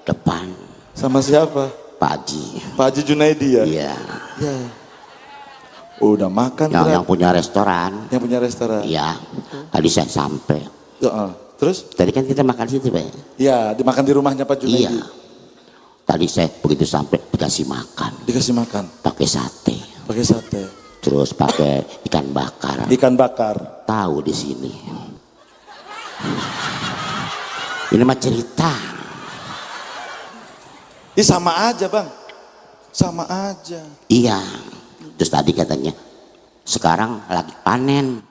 S2: depan
S1: Sama siapa?
S2: Pak Haji.
S1: Pak Haji Junaidi ya?
S2: Iya.
S1: Ya. Udah makan
S2: Yang punya restoran.
S1: Yang punya restoran.
S2: Iya. Tadi saya sampai.
S1: Terus?
S2: Tadi kan kita makan situ, Pak.
S1: Ya, dimakan di rumahnya Pak Junaidi.
S2: Iya. Tadi saya begitu sampai dikasih makan.
S1: Dikasih makan.
S2: Pakai sate.
S1: Pakai sate.
S2: Terus pakai ikan bakar.
S1: Ikan bakar.
S2: Tahu di sini. Ini mah cerita.
S1: Ini sama aja Bang. Sama aja.
S2: Iya. Terus tadi katanya sekarang lagi panen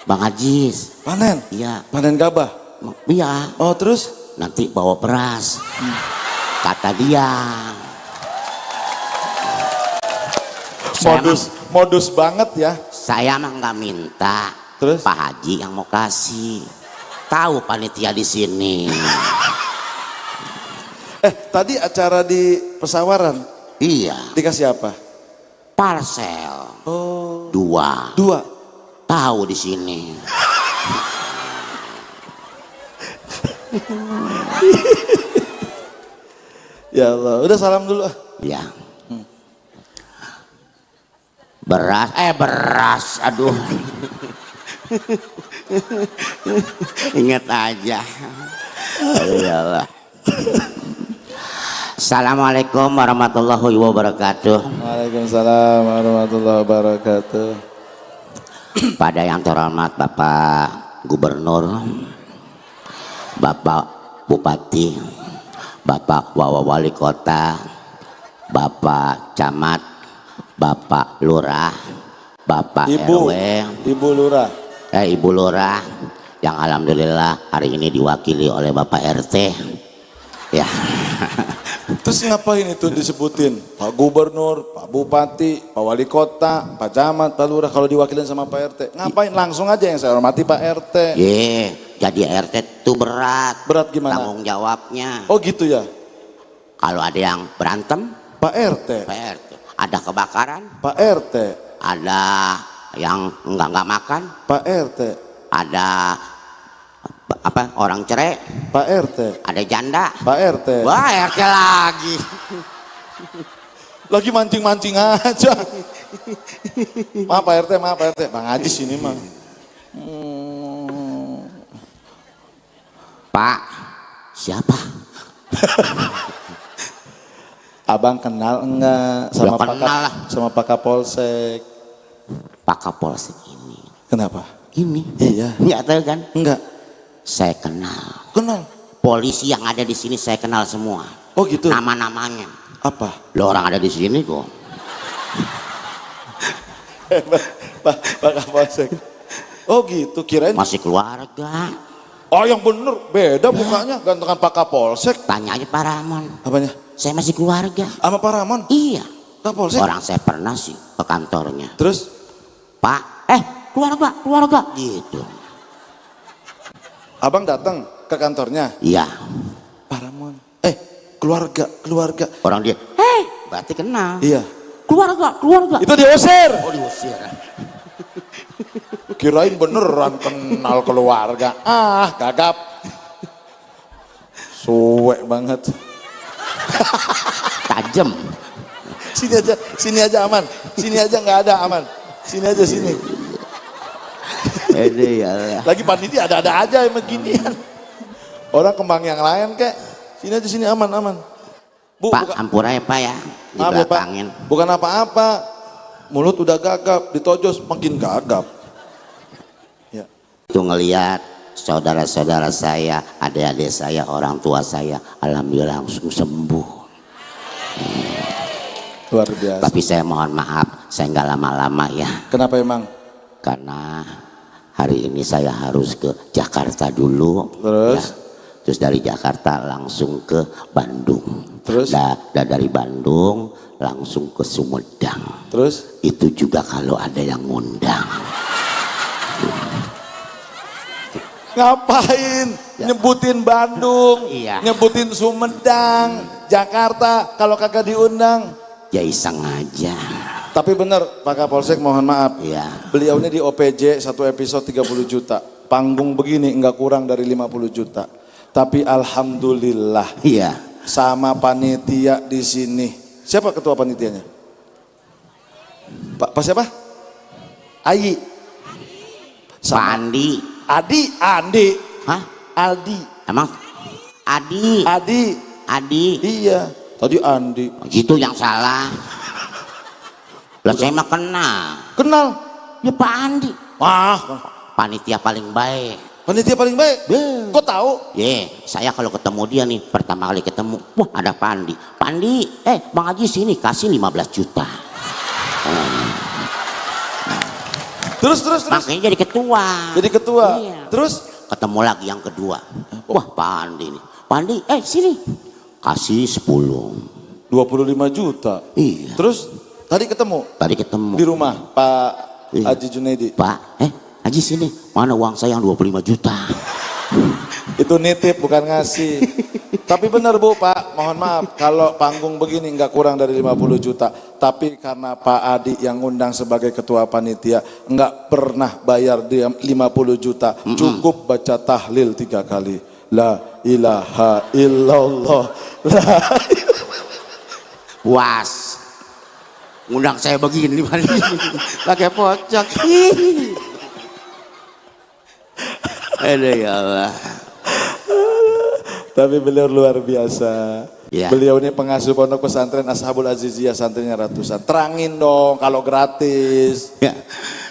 S2: Bang Ajis.
S1: Panen?
S2: Iya.
S1: Panen gabah?
S2: Iya.
S1: Oh terus?
S2: Nanti bawa beras. Kata dia.
S1: Modus banget ya.
S2: Saya mah nggak minta.
S1: Terus?
S2: Pak Haji yang mau kasih. Tahu panitia di sini.
S1: Tadi acara di pesawaran
S2: Iya.
S1: dikasih apa?
S2: Parcel.
S1: Oh.
S2: Dua. Tahu di sini.
S1: Ya Allah, udah salam dulu ah.
S2: Ya. Beras, aduh. Ingat aja. Aduh, ya Allah. Assalamualaikum warahmatullahi wabarakatuh.
S1: Waalaikumsalam warahmatullahi wabarakatuh.
S2: Pada yang terhormat Bapak Gubernur, Bapak Bupati, Bapak Wali Kota, Bapak Camat, Bapak Lurah, Bapak RW,
S1: Ibu Lurah,
S2: Ibu Lurah, yang alhamdulillah hari ini diwakili oleh Bapak RT. Ya.
S1: Terus ngapain itu disebutin? Pak Gubernur, Pak Bupati, Pak Wali Kota, Pak Camat, Pak Lurah, kalau diwakilin sama Pak RT. Ngapain? Langsung aja yang saya hormati Pak RT.
S2: Jadi RT itu berat.
S1: Berat gimana?
S2: Tanggung jawabnya.
S1: Oh gitu ya?
S2: Kalau ada yang berantem,
S1: Pak RT.
S2: Pak RT. Ada kebakaran,
S1: Pak RT.
S2: ada yang nggak makan,
S1: Pak RT.
S2: ada orang cerai,
S1: Pak RT.
S2: ada janda,
S1: Pak RT.
S2: wah RT lagi.
S1: Lagi mancing-mancing aja. Maaf Pak RT, maaf Pak RT. Bang Haji sini mah.
S2: Pak, siapa?
S1: Abang kenal enggak sama
S2: kenal lah.
S1: sama Pak Kapolsek?
S2: Pak Kapolsek ini.
S1: Kenapa?
S2: Ini.
S1: Iya.
S2: Nggak tahu kan?
S1: Enggak.
S2: Saya kenal.
S1: Kenal.
S2: Polisi yang ada di sini saya kenal semua.
S1: Oh gitu.
S2: Nama-namanya.
S1: Apa?
S2: Lo orang ada di sini kok.
S1: Pak Kapolsek. Oh gitu, kirain.
S2: Masih keluarga.
S1: Oh yang bener, beda mukanya, gantengan Pak Kapolsek.
S2: Tanya aja Pak Ramon.
S1: Apanya?
S2: Saya masih keluarga.
S1: Sama Pak Ramon?
S2: Iya.
S1: Kapolsek?
S2: Orang saya pernah sih ke kantornya.
S1: Terus?
S2: Pak, keluarga. Gitu.
S1: Abang datang ke kantornya?
S2: Iya.
S1: Pak Ramon. keluarga.
S2: Orang dia, berarti kenal.
S1: Iya.
S2: Keluarga.
S1: Itu diusir.
S2: Oh, diusir.
S1: Kirain beneran kenal keluarga. Gagap. Suwek banget.
S2: Tajam.
S1: Sini aja aman. Sini aja nggak ada aman. Sini aja sini.
S2: Ini ya.
S1: Lagi panitia ada aja yang beginian. Orang kembang yang lain kek. Sini aman. Bu,
S2: Pak, ampura ya Pak ya. Di belakangin.
S1: Bukan apa-apa. Mulut udah gagap, ditojos makin gagap. Ya.
S2: Itu ngelihat saudara-saudara saya, adik-adik saya, orang tua saya, alhamdulillah langsung sembuh.
S1: Luar biasa.
S2: Tapi saya mohon maaf, saya nggak lama-lama ya.
S1: Kenapa emang?
S2: Karena hari ini saya harus ke Jakarta dulu.
S1: Terus?
S2: Ya. Terus dari Jakarta langsung ke Bandung.
S1: Terus?
S2: Dari Bandung langsung ke Sumedang.
S1: Terus?
S2: Itu juga kalau ada yang ngundang.
S1: Ngapain? Nyebutin Bandung,
S2: Iya.
S1: nyebutin Sumedang, Jakarta, kalau kagak diundang.
S2: Ya iseng aja.
S1: Tapi benar Pak Kapolsek, mohon maaf.
S2: Iya.
S1: Beliau ini di OPJ satu episode 30 juta. Panggung begini enggak kurang dari 50 juta. Tapi alhamdulillah
S2: Iya.
S1: sama panitia di sini. Siapa ketua panitianya? Pak siapa? Ayi.
S2: Pak Andi.
S1: Andi.
S2: Hah?
S1: Aldi.
S2: Emang Adi. Adi.
S1: Iya. Tadi Andi.
S2: Gitu yang salah. Lah saya mah kenal. Ya Pak Andi. Panitia paling baik.
S1: Panitia paling baik. Kok tahu?
S2: Saya kalau ketemu dia nih, pertama kali ketemu, wah ada Pak Andi. Pak Andi, Bang Haji sini kasih 15 juta.
S1: Terus.
S2: Makanya jadi ketua. Iya.
S1: Terus
S2: Ketemu lagi yang kedua. Wah Pak Andi nih. Pak Andi, sini. Kasih 10.
S1: 25 juta.
S2: Iya.
S1: Terus tadi ketemu di rumah Pak Haji Junaidi.
S2: Pak, Haji sini. Mana uang saya yang 25 juta?
S1: Itu nitip bukan ngasih. Tapi benar Bu, Pak, mohon maaf kalau panggung begini nggak kurang dari 50 juta. Tapi karena Pak Adi yang ngundang sebagai ketua panitia nggak pernah bayar dia 50 juta. Cukup baca tahlil 3 kali. La ilaha illallah.
S2: Puas. Ngundang saya begini pakai pocok. Aduh ya Allah.
S1: Tapi beliau luar biasa.
S2: Ya.
S1: Beliau ini pengasuh pondok pesantren Ashabul Aziziyah, santrinya ratusan. Terangin dong kalau gratis.
S2: Ya,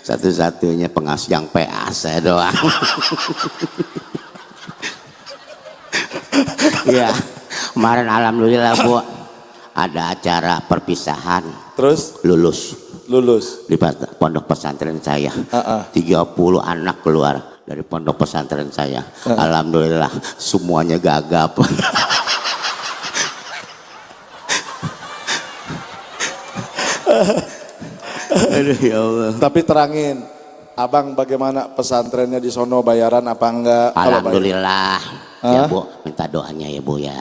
S2: satu-satunya pengasuh yang PA saya doang. Ya, kemarin alhamdulillah Bu, ada acara perpisahan.
S1: Terus? Lulus.
S2: Di pondok pesantren saya. 30 anak keluar dari pondok pesantren saya. Alhamdulillah semuanya gagap. Aduh ya Allah.
S1: Tapi terangin, Abang bagaimana pesantrennya di sono, bayaran apa enggak?
S2: Alhamdulillah. Ya Bu, minta doanya ya Bu ya.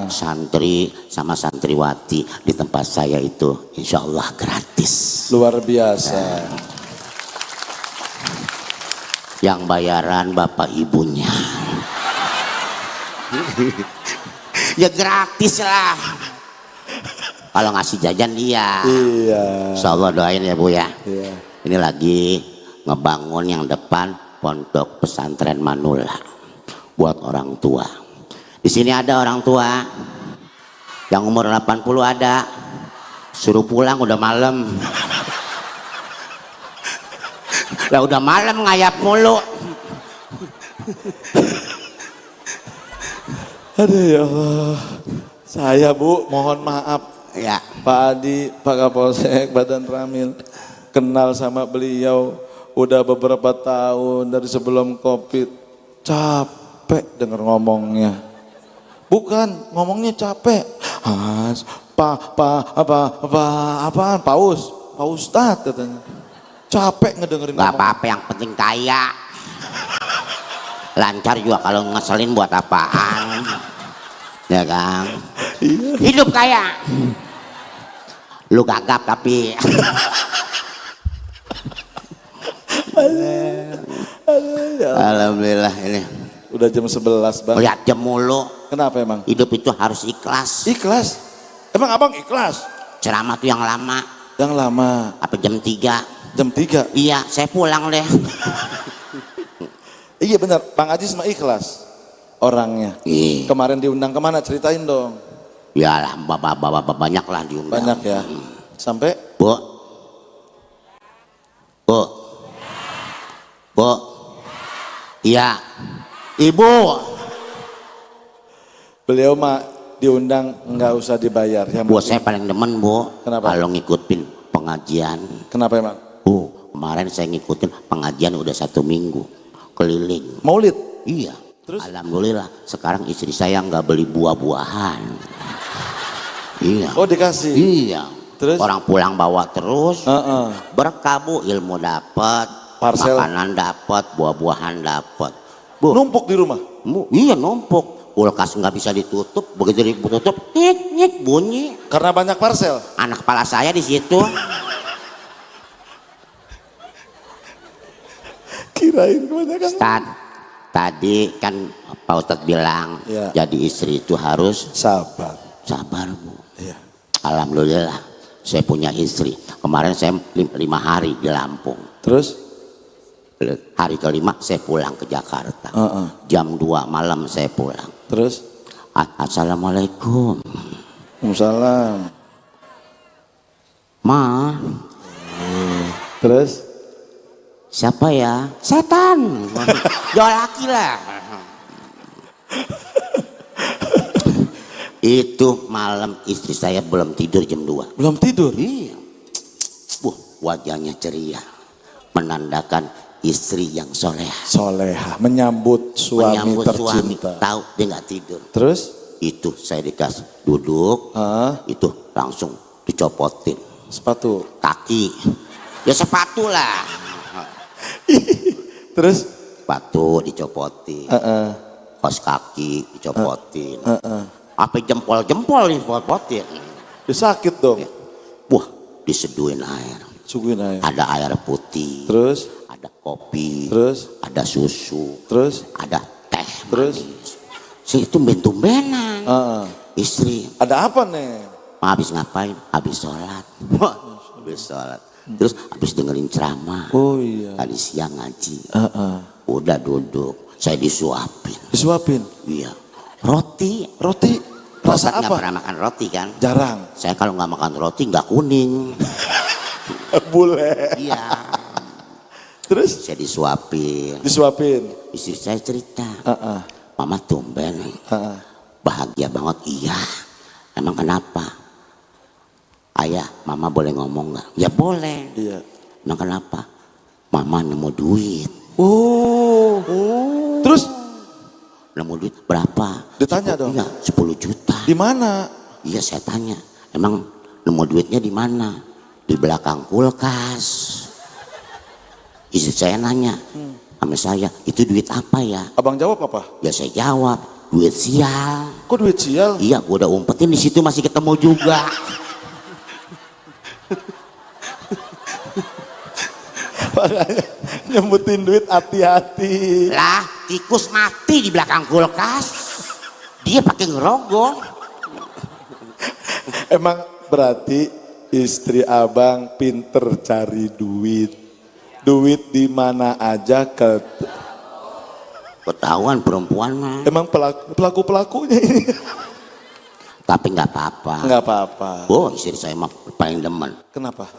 S2: Santri sama santriwati di tempat saya itu insya Allah gratis.
S1: Luar biasa.
S2: Yang bayaran bapak ibunya. Ya gratis lah. Kalau ngasih jajan dia.
S1: Iya.
S2: Insya Allah doain ya Bu ya.
S1: Iya.
S2: Ini lagi ngebangun yang depan pondok pesantren Manula buat orang tua. Di sini ada orang tua yang umur 80 ada, suruh pulang udah malam. Lah udah malam ngayap mulu.
S1: Aduh ya Allah. Saya Bu mohon maaf.
S2: Ya.
S1: Pak Adi, Pak Kapolsek, Badan Ramil kenal sama beliau udah beberapa tahun dari sebelum Covid. Capek denger ngomongnya. Bukan, ngomongnya capek. Apaan? Paus Ustadz katanya. Capek ngedengerin
S2: Gak
S1: ngomong.
S2: apa-apa, yang penting kaya. Lancar juga kalau ngeselin buat apaan. Ya kan? Hidup kaya. Lu gagap tapi. Alhamdulillah ini.
S1: Udah jam 11 bang.
S2: Lihat jam mulu.
S1: Kenapa emang?
S2: Hidup itu harus ikhlas.
S1: Ikhlas? Emang abang ikhlas?
S2: Ceramah tuh yang lama.
S1: Yang lama.
S2: Apa jam 3?
S1: Jam 3?
S2: Iya, saya pulang deh.
S1: Iya benar, Bang Ajis mah ikhlas orangnya.
S2: Iya.
S1: Kemarin diundang kemana? Ceritain dong.
S2: Ya lah, banyak lah diundang.
S1: Banyak ya. Sampai?
S2: Bu. Bu. Bu. Iya. Ibu.
S1: Beliau mah diundang nggak usah dibayar. Ya,
S2: Bu, saya paling demen bu.
S1: Kenapa?
S2: Kalau ngikutin pengajian.
S1: Kenapa emang?
S2: Bu, kemarin saya ngikutin pengajian udah 1 minggu. Keliling.
S1: Maulid?
S2: Iya.
S1: Terus?
S2: Alhamdulillah sekarang istri saya nggak beli buah-buahan. Iya.
S1: Oh dikasih?
S2: Iya.
S1: Terus?
S2: Orang pulang bawa terus.
S1: Heeh.
S2: Berkah bu, ilmu dapat,
S1: Parsel.
S2: makanan dapat, buah-buahan dapat. Bu,
S1: Numpuk di rumah?
S2: iya numpuk. Kulkas nggak bisa ditutup, begitu ditutup, nyet nyet bunyi.
S1: Karena banyak parcel?
S2: Anak kepala saya di situ.
S1: Kirain kebanyakan.
S2: Ustad, tadi kan Pak Ustadz bilang,
S1: Ya.
S2: jadi istri itu harus
S1: Sabar.
S2: sabar bu.
S1: Iya.
S2: Alhamdulillah, saya punya istri. Kemarin saya 5 hari di Lampung.
S1: Terus?
S2: Hari kelima saya pulang ke Jakarta.
S1: Heeh.
S2: Jam 2 malam saya pulang.
S1: Terus?
S2: Assalamualaikum.
S1: Waalaikumsalam.
S2: Ma,
S1: Terus?
S2: siapa ya? Setan. Dua laki lah. Itu malam istri saya belum tidur jam 2.
S1: Belum tidur?
S2: Iya. Wajahnya ceria. Menandakan istri yang soleha.
S1: Soleha, menyambut suami
S2: Menyambut suami.
S1: tercinta.
S2: Tahu dia nggak tidur.
S1: Terus?
S2: Itu saya dikasih duduk.
S1: Hah?
S2: Itu langsung dicopotin.
S1: Sepatu.
S2: Kaki. Ya sepatu lah.
S1: Terus?
S2: Sepatu dicopotin.
S1: Heeh.
S2: Kos kaki dicopotin.
S1: Heeh.
S2: Apa jempol-jempol dicopotin.
S1: Ya sakit dong.
S2: Wah, diseduhin air.
S1: Suguhin aja.
S2: Ada air putih.
S1: Terus?
S2: Ada kopi.
S1: Terus?
S2: Ada susu.
S1: Terus?
S2: Ada teh.
S1: Terus?
S2: Manis. Si itu tumben-tumbenan.
S1: Heeh.
S2: Istri.
S1: Ada apa nih?
S2: Habis ngapain? Habis sholat. Habis sholat. Terus habis dengerin ceramah.
S1: Oh iya.
S2: Tadi siang ngaji.
S1: Heeh.
S2: Udah duduk. Saya disuapin.
S1: Disuapin?
S2: Iya. Roti.
S1: Roti? Rasa
S2: Ustadz nggak
S1: apa?
S2: pernah makan roti kan?
S1: Jarang.
S2: Saya kalau nggak makan roti nggak kuning.
S1: Bule.
S2: Iya.
S1: Terus?
S2: Saya disuapin.
S1: Disuapin?
S2: Istri saya cerita.
S1: Heeh.
S2: Mama tumben.
S1: Heeh.
S2: Bahagia banget. Iya. Emang kenapa? Ayah, mama boleh ngomong nggak? Ya boleh.
S1: Iya.
S2: Emang kenapa? Mama nemu duit.
S1: Oh. Terus?
S2: Nemu duit berapa?
S1: Ditanya dong.
S2: Iya, 10 juta.
S1: Di mana?
S2: Iya, saya tanya. Emang nemu duitnya di mana? Di belakang kulkas. Istri saya nanya sama saya, itu duit apa ya?
S1: Abang jawab apa?
S2: Ya saya jawab, duit sial.
S1: Kok duit sial?
S2: Iya, gua udah umpetin di situ masih ketemu juga.
S1: Makanya nyebutin duit hati-hati.
S2: Lah, tikus mati di belakang kulkas. Dia pakai ngerogoh.
S1: Emang berarti istri abang pinter cari duit. Duit di mana aja ke.
S2: Ketahuan perempuan mah.
S1: Emang pelaku-pelakunya ini.
S2: Tapi nggak apa-apa.
S1: Nggak apa-apa.
S2: Oh, istri saya mah paling demen.
S1: Kenapa?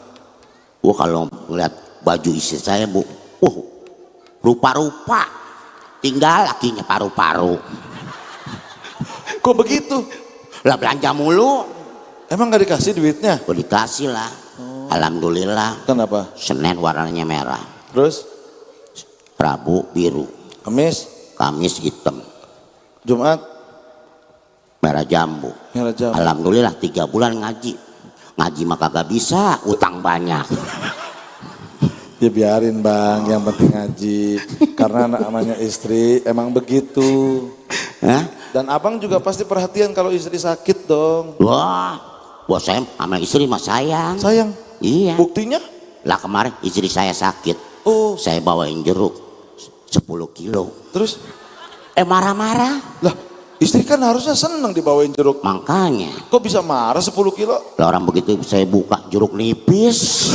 S2: Kalau ngeliat baju istri saya bu, rupa-rupa. Tinggal lakinya paru-paru.
S1: Kok begitu?
S2: Lah belanja mulu.
S1: Emang nggak dikasih duitnya?
S2: Gue dikasih lah. Alhamdulillah.
S1: Kenapa?
S2: Senin warnanya merah.
S1: Terus?
S2: Rabu biru.
S1: Kamis?
S2: Kamis hitam.
S1: Jumat?
S2: Merah jambu.
S1: Merah jambu.
S2: Alhamdulillah 3 bulan ngaji. Ngaji mah kagak bisa, utang banyak.
S1: Ya biarin bang, yang penting ngaji. Karena namanya istri emang begitu.
S2: Hah?
S1: Dan abang juga pasti perhatian kalau istri sakit dong.
S2: Wah, buat saya sama istri mah sayang.
S1: Sayang.
S2: Iya.
S1: Buktinya?
S2: Lah kemarin istri saya sakit.
S1: Oh.
S2: Saya bawain jeruk 10 kilo.
S1: Terus?
S2: Marah-marah.
S1: Lah, istri kan harusnya seneng dibawain jeruk.
S2: Makanya.
S1: Kok bisa marah 10 kilo?
S2: Lah orang begitu saya buka jeruk nipis.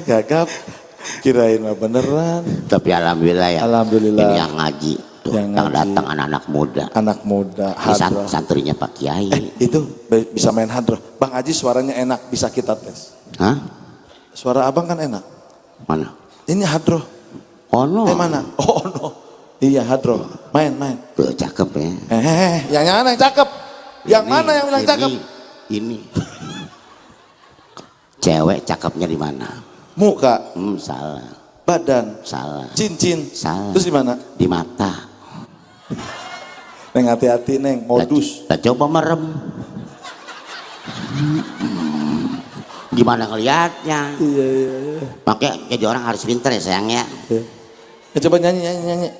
S1: Gagap. Kirain mah beneran.
S2: Tapi alhamdulillah ya.
S1: Alhamdulillah.
S2: Ini yang ngaji. Tuh,
S1: Yang
S2: yang
S1: ngaji.
S2: datang anak-anak muda.
S1: Anak muda,
S2: Ini
S1: hadroh.
S2: santrinya Pak Kiai.
S1: Itu bisa main hadroh. Bang Aji suaranya enak, bisa kita tes.
S2: Hah?
S1: Suara abang kan enak.
S2: Mana?
S1: Ini hadroh.
S2: Oh no.
S1: Mana? Oh no. Iya hadroh. Main.
S2: Tuh cakep ya.
S1: Yang mana yang cakep? Yang mana yang bilang cakep?
S2: Ini. Cewek cakepnya di mana?
S1: Muka,
S2: Salah.
S1: badan,
S2: Salah.
S1: cincin.
S2: Salah.
S1: Terus di mana?
S2: Di mata.
S1: Neng hati-hati neng, modus.
S2: Kita coba merem. Gimana ngelihatnya?
S1: Iya.
S2: Makanya jadi orang harus pintar ya sayangnya.
S1: Ya, coba nyanyi.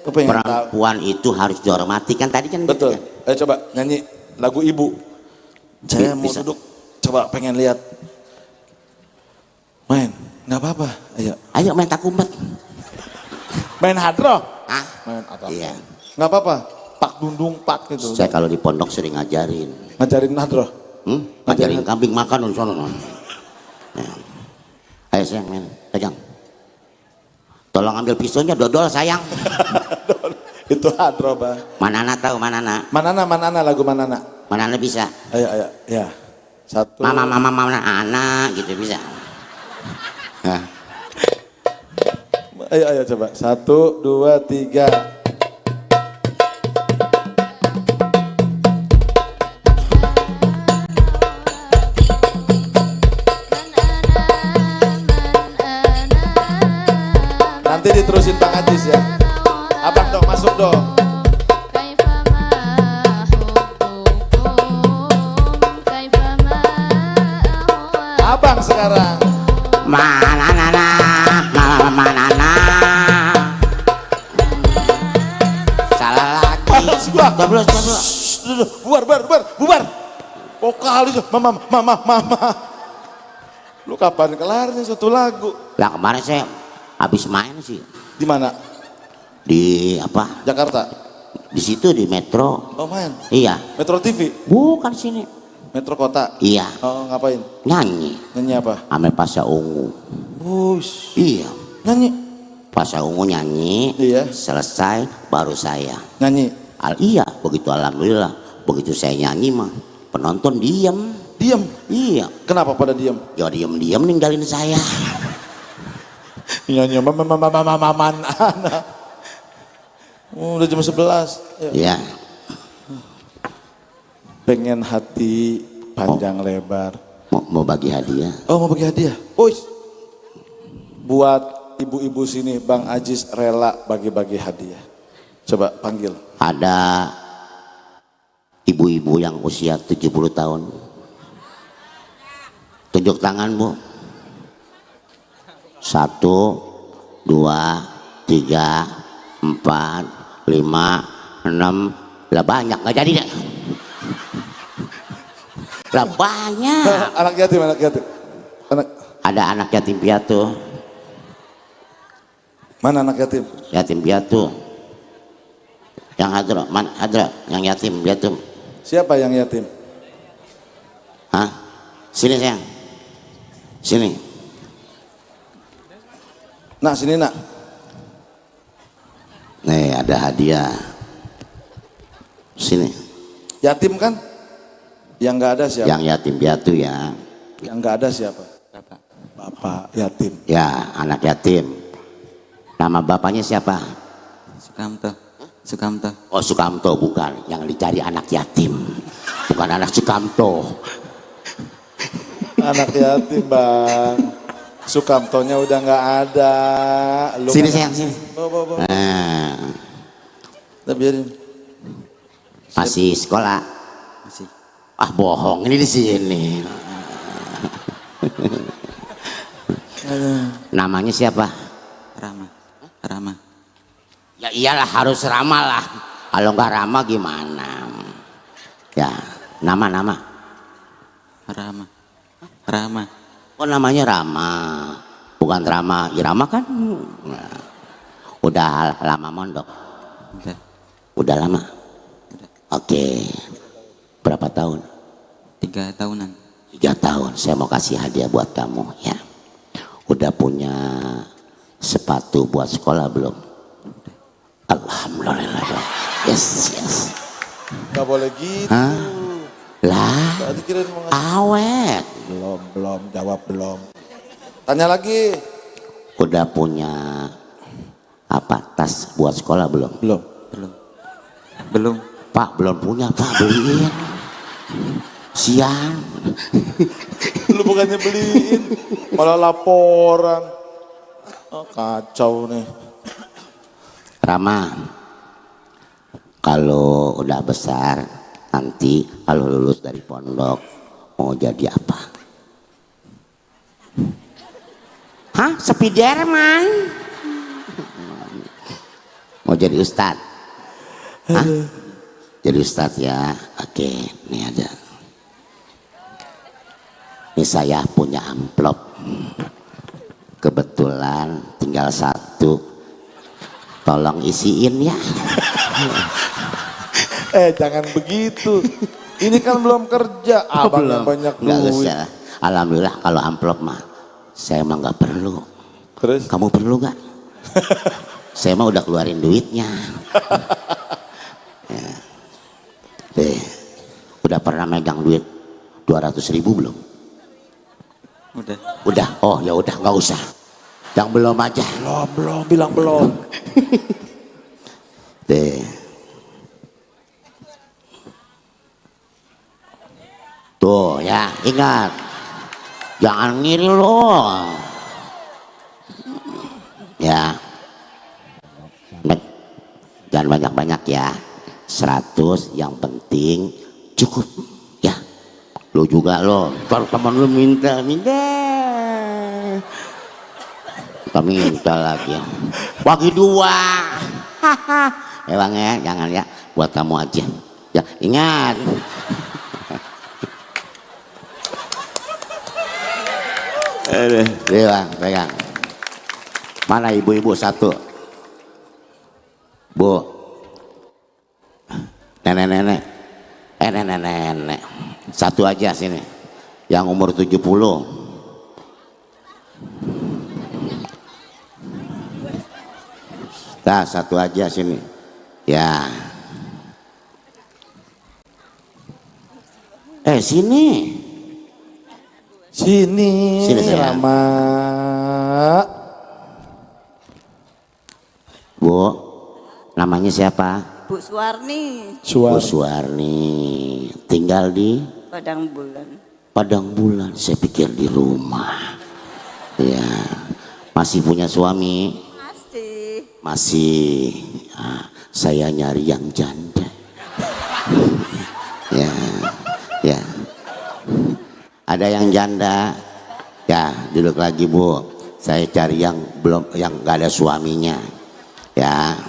S1: Apa yang tahu?
S2: Perempuan itu harus dihormati kan tadi kan.
S1: Betul.
S2: Gitu kan?
S1: Ayo coba nyanyi lagu ibu. Saya mau
S2: Bisa.
S1: duduk. Coba pengen lihat. Main, nggak apa-apa. Ayo.
S2: Ayo main tak umpet.
S1: Main hadroh.
S2: Ah,
S1: Main apa?
S2: iya.
S1: Nggak apa-apa. Pak dundung pak gitu.
S2: Saya kalau di pondok sering ngajarin.
S1: Ngajarin hadroh.
S2: Ngajarin kambing makan di sono. Nah. Ayo sayang main, pegang. Tolong ambil pisaunya dodol sayang.
S1: Itu hadroh bang.
S2: Manana tahu Manana?
S1: Manana lagu Manana.
S2: Manana bisa.
S1: Ayo, ya. Satu.
S2: Mama anak gitu bisa. Nah.
S1: Ayo coba. 1, 2, 3. Nanti diterusin Bang Ajis ya. Abang dong, masuk dong. Abang sekarang.
S2: Manana. Salah lagi. Bablas.
S1: Bubar. Vokal itu, mama. Lu kapan kelarnya satu lagu?
S2: Lah kemarin saya habis main sih
S1: Di mana?
S2: di apa?
S1: Jakarta.
S2: Di situ di Metro.
S1: Oh main.
S2: Iya.
S1: Metro TV,
S2: Bukan sini.
S1: Metro Kota.
S2: Iya.
S1: Oh ngapain?
S2: Nyanyi.
S1: Nyanyi apa?
S2: Ame Pasha Ungu.
S1: Bus.
S2: Iya.
S1: Nyanyi.
S2: Pasha Ungu nyanyi.
S1: Iya.
S2: Selesai baru saya.
S1: Nyanyi.
S2: Iya. Begitu alhamdulillah. Begitu saya nyanyi mah penonton diam.
S1: Diam.
S2: Iya.
S1: Kenapa pada diam?
S2: Ya diam ninggalin saya.
S1: Nyanyi mama. Udah jam 11.
S2: Ya.
S1: Pengen hati panjang lebar.
S2: Mau bagi hadiah.
S1: Oh mau bagi hadiah. Buat ibu-ibu sini Bang Ajis rela bagi-bagi hadiah. Coba panggil.
S2: Ada ibu-ibu yang usia 70 tahun. Tunjuk tangan Bu. 1, 2, 3, 4, 5, 6. Lah banyak nggak jadi deh. Lah banyak.
S1: Anak yatim.
S2: Ada anak yatim piatu.
S1: Mana anak yatim?
S2: Yatim piatu. Yang hadra, yang yatim piatu.
S1: Siapa yang yatim?
S2: Hah? Sini sayang. Sini.
S1: Nak sini nak.
S2: Nih ada hadiah. Sini.
S1: Yatim kan? Yang nggak ada siapa?
S2: Yang yatim piatu ya.
S1: Yang nggak ada siapa? Bapak yatim.
S2: Ya anak yatim. Nama bapaknya siapa?
S4: Sukamto.
S2: Oh Sukamto bukan. Yang dicari anak yatim. Bukan anak Sukamto.
S1: Anak yatim bang. Sukamtonya udah nggak ada. Lu
S2: Sini
S1: kan-
S2: sayang sini.
S1: Bawa.
S2: Nah,
S1: Udah biarin.
S2: masih sekolah.
S4: Masih.
S2: Ah bohong ini di sini.
S1: Aduh.
S2: Namanya siapa?
S4: Rama.
S2: Ya iyalah harus ramah lah. Kalau nggak ramah gimana? Ya, nama.
S4: Rama. Rama.
S2: Oh namanya Rama, bukan Rama Irama kan? Nah, udah lama mondok?
S4: Udah.
S2: Udah lama?
S4: Udah.
S2: Oke. Berapa tahun?
S4: 3 tahunan.
S2: 3 tahun. Saya mau kasih hadiah buat kamu ya. Udah punya sepatu buat sekolah belum? Alhamdulillah dong. Yes.
S1: Gak boleh gitu.
S2: Hah? Lah,
S1: Tadi kirain mau ngasih.
S2: awet.
S1: Belum, jawab belum. Tanya lagi.
S2: Udah punya apa tas buat sekolah belum?
S4: Belum.
S2: Pak belum punya Pak, beliin. Siang.
S1: Lu bukannya beliin, malah laporan. Oh, kacau nih.
S2: Rama, kalau udah besar nanti kalau lulus dari pondok mau jadi apa? Hah? Spiderman? Mau jadi ustad? Hah? Jadi ustad ya? Oke, ini ada. Ini saya punya amplop. Kebetulan tinggal 1. Tolong isiin ya.
S1: Jangan begitu. Ini kan belum kerja, abang yang banyak
S2: Nggak
S1: duit.
S2: usah. Alhamdulillah kalau amplop mah saya mah nggak perlu.
S1: Terus?
S2: Kamu perlu nggak? Saya mah udah keluarin duitnya. Ya. Deh, udah pernah megang duit 200.000 belum?
S4: Udah.
S2: Udah. Oh ya udah nggak usah. Yang belum aja.
S1: Belum, bilang belum.
S2: Deh. Tuh ya, ingat. Jangan ngiri loh. Ya. Jangan banyak-banyak ya. 100 yang penting cukup ya. Lo juga lo. Kalau teman lo minta. Minta lagi. Bagi 2. Bang ya, jangan ya. Buat kamu aja. Ya, ingat. Bang, pegang. Mana ibu-ibu 1? Bu. Nenek-nenek. Nenek-nenek. 1 aja sini. Yang umur 70. Nah, 1 aja sini. Ya. Sini.
S1: Sini,
S2: sayang.
S1: Rama.
S2: Bu, namanya siapa?
S5: Bu Suwarni,
S2: Bu Suwarni. Tinggal di
S5: Padang Bulan.
S2: Padang Bulan. Saya pikir di rumah. Ya. Masih punya suami? Masih. Nah, saya nyari yang janda. Ya. Ada yang janda? Ya, duduk lagi Bu. Saya cari yang nggak ada suaminya. Ya,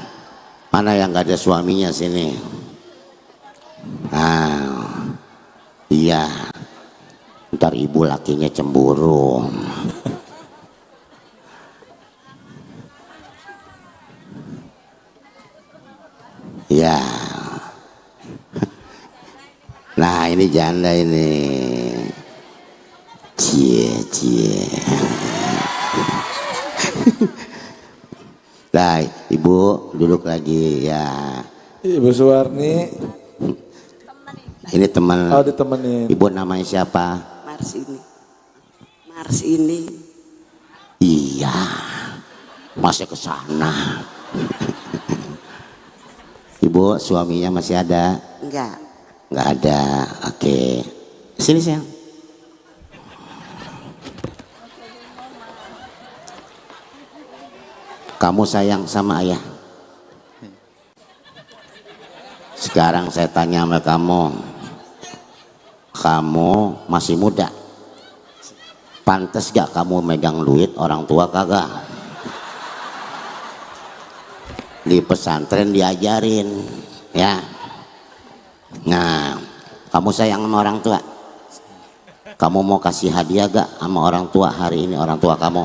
S2: mana yang nggak ada suaminya sini? Nah, iya. Ntar ibu lakinya cemburu. Ya. Nah, ini janda ini. Cie. Nah, ibu duduk lagi ya.
S1: Ibu Suwarni.
S2: Ini teman.
S1: Oh, ditemenin.
S2: Ibu namanya siapa?
S5: Marsini.
S2: Iya. Masih ke sana. Ibu suaminya masih ada?
S5: Enggak.
S2: Nggak ada. Oke. Sini sayang. Kamu sayang sama ayah? Sekarang saya tanya sama kamu. Kamu masih muda. Pantes gak kamu megang duit orang tua kagak? di pesantren diajarin ya. Nah, kamu sayang sama orang tua? Kamu mau kasih hadiah gak sama orang tua hari ini, orang tua kamu?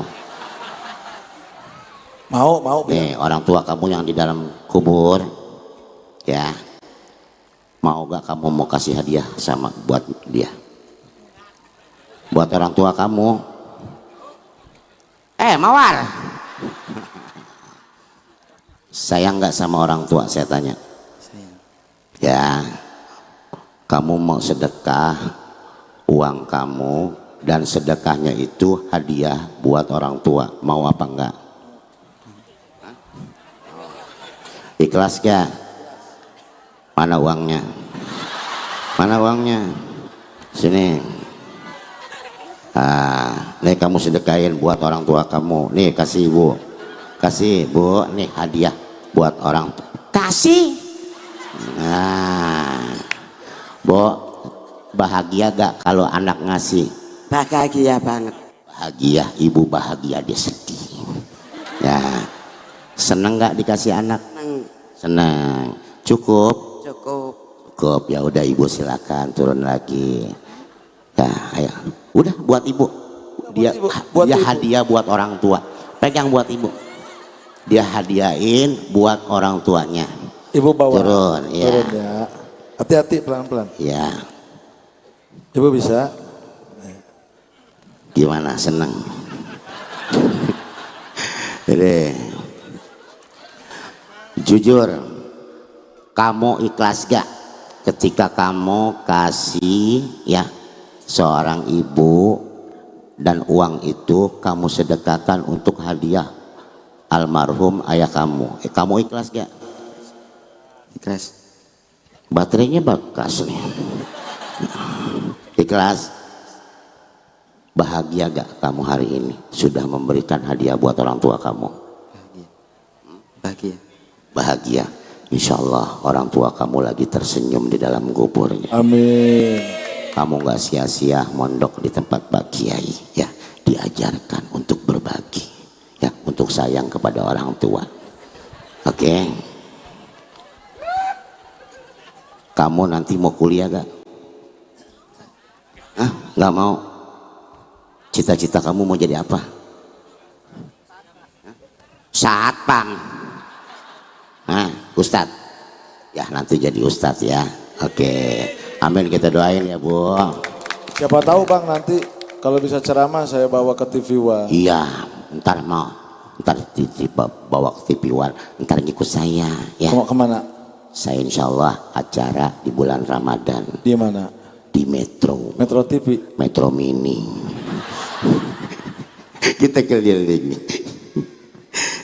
S1: Mau.
S2: Nih, orang tua kamu yang di dalam kubur ya. Mau gak kamu mau kasih hadiah sama buat dia? Buat orang tua kamu. Mawar. Sayang gak sama orang tua, saya tanya?
S4: Sayang.
S2: Ya, kamu mau sedekah uang kamu dan sedekahnya itu hadiah buat orang tua, mau apa enggak? Ikhlas gak? Mana uangnya? Mana uangnya? Sini. Nih kamu sedekahin buat orang tua kamu. Nih kasih ibu. Kasih bu, nih hadiah buat orang tua. Kasih. Nah, bu, bahagia gak kalau anak ngasih?
S5: Bahagia banget.
S2: Bahagia, ibu bahagia, dia sedih. Ya, seneng gak dikasih anak? Senang. Cukup? Cukup. Ya udah ibu silakan turun lagi. Ya, ayo. Udah buat ibu. Dia
S1: Buat
S2: dia
S1: ibu.
S2: hadiah buat orang tua. Pegang buat ibu. Dia hadiahin buat orang tuanya.
S1: Ibu bawa.
S2: Turun, ya.
S1: Turun ya. Hati-hati pelan-pelan.
S2: Ya,
S1: Ibu bisa.
S2: gimana, seneng? Jadi, jujur, kamu ikhlas gak ketika kamu kasih ya seorang ibu dan uang itu kamu sedekahkan untuk hadiah almarhum ayah kamu? Kamu ikhlas gak?
S4: Ikhlas.
S2: Baterainya bekas nih. Ikhlas. Bahagia gak kamu hari ini sudah memberikan hadiah buat orang tua kamu?
S4: Bahagia.
S2: Bahagia. Insya Allah orang tua kamu lagi tersenyum di dalam kuburnya.
S1: Amin.
S2: Kamu gak sia-sia mondok di tempat Pak Kiai ya. Diajarkan untuk berbagi ya, untuk sayang kepada orang tua. Oke. Kamu nanti mau kuliah gak? Hah? Gak mau? Cita-cita kamu mau jadi apa? Satpam. Ustadz. Ya nanti jadi ustadz ya. Oke. Amin, kita doain ya Bu.
S1: Siapa tahu Bang nanti kalau bisa ceramah saya bawa ke TV One.
S2: Iya, ntar mau. Ntar bawa ke TV One. Ntar ngikut saya ya.
S1: Mau kemana?
S2: Saya insya Allah acara di bulan Ramadan
S1: Di mana?
S2: di Metro.
S1: Metro TV.
S2: Metro Mini. Kita keliling.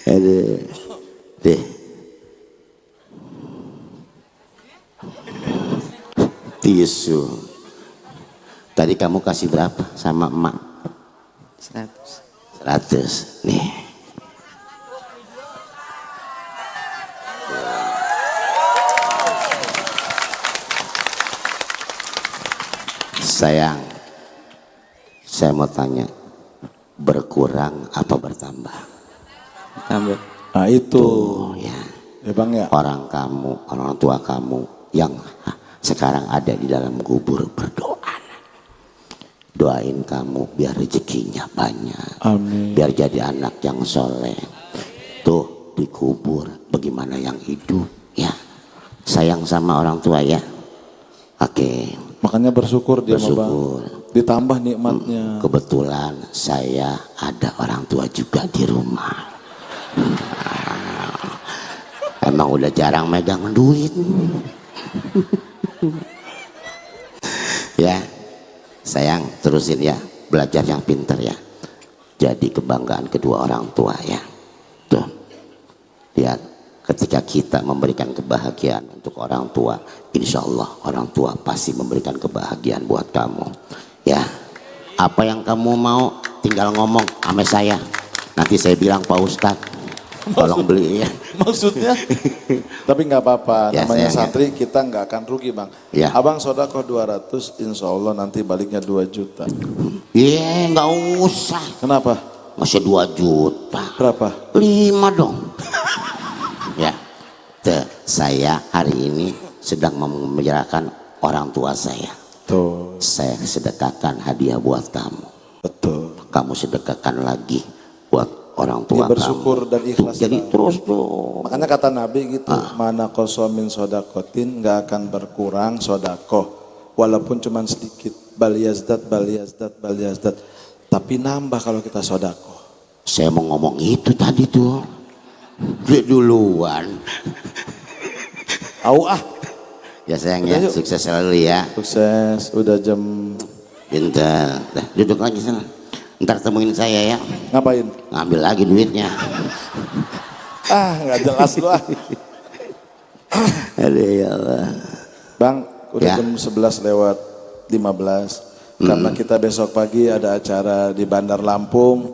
S2: Aduh. Deh. Tisu. Tadi kamu kasih berapa sama emak?
S4: 100.
S2: 100. Nih. Sayang, saya mau tanya, berkurang apa bertambah?
S4: Tambah.
S1: Nah itu.
S2: Oh ya,
S1: Ya Bang ya.
S2: orang kamu, orang tua kamu yang sekarang ada di dalam kubur berdoa. Doain kamu biar rezekinya banyak.
S1: Amin.
S2: Biar jadi anak yang soleh. Tuh dikubur, bagaimana yang hidup ya. Sayang sama orang tua ya. Oke.
S1: Makanya bersyukur dia mah Bang.
S2: Bersyukur.
S1: Ditambah nikmatnya.
S2: Kebetulan saya ada orang tua juga di rumah. Emang udah jarang megang duit. Ya, sayang terusin ya, belajar yang pintar ya. Jadi kebanggaan kedua orang tua ya. Tuh, lihat ketika kita memberikan kebahagiaan untuk orang tua, insya Allah orang tua pasti memberikan kebahagiaan buat kamu. Ya, apa yang kamu mau tinggal ngomong sama saya. Nanti saya bilang Pak Ustadz, tolong beli ya.
S1: Maksudnya? Tapi nggak apa-apa.
S2: Ya,
S1: Namanya
S2: sayang,
S1: santri kita nggak akan rugi Bang.
S2: Ya.
S1: Abang sodakoh 200, insya Allah nanti baliknya 2 juta.
S2: Iya, nggak usah.
S1: Kenapa?
S2: Masih 2 juta.
S1: Berapa?
S2: 5 dong. Ya, saya hari ini sedang memenjarakan orang tua saya.
S1: Tuh,
S2: Saya sedekahkan hadiah buat kamu.
S1: betul.
S2: Kamu sedekahkan lagi buat orang tua
S1: Dia bersyukur
S2: kamu.
S1: dan ikhlas.
S2: Jadi terus tuh.
S1: Makanya kata Nabi gitu, mana kosomin sodakotin, nggak akan berkurang sodakoh, walaupun cuman sedikit. Bal yazdat, bal yazdat, bal yazdat. Tapi nambah kalau kita sodakoh.
S2: Saya mau ngomong itu tadi tuh. Dia duluan.
S1: Au ah,
S2: Ya sayangnya,
S1: Udah, yuk.
S2: sukses selalu ya.
S1: sukses. Udah jam
S2: Pintar. Dah, duduk lagi sana. Ntar temuin saya ya.
S1: ngapain?
S2: Ngambil lagi duitnya.
S1: Ah, nggak jelas lu ah.
S2: Aduh ya Allah.
S1: Bang, udah
S2: Ya.
S1: jam 11 lewat 15. Karena kita besok pagi ada acara di Bandar Lampung,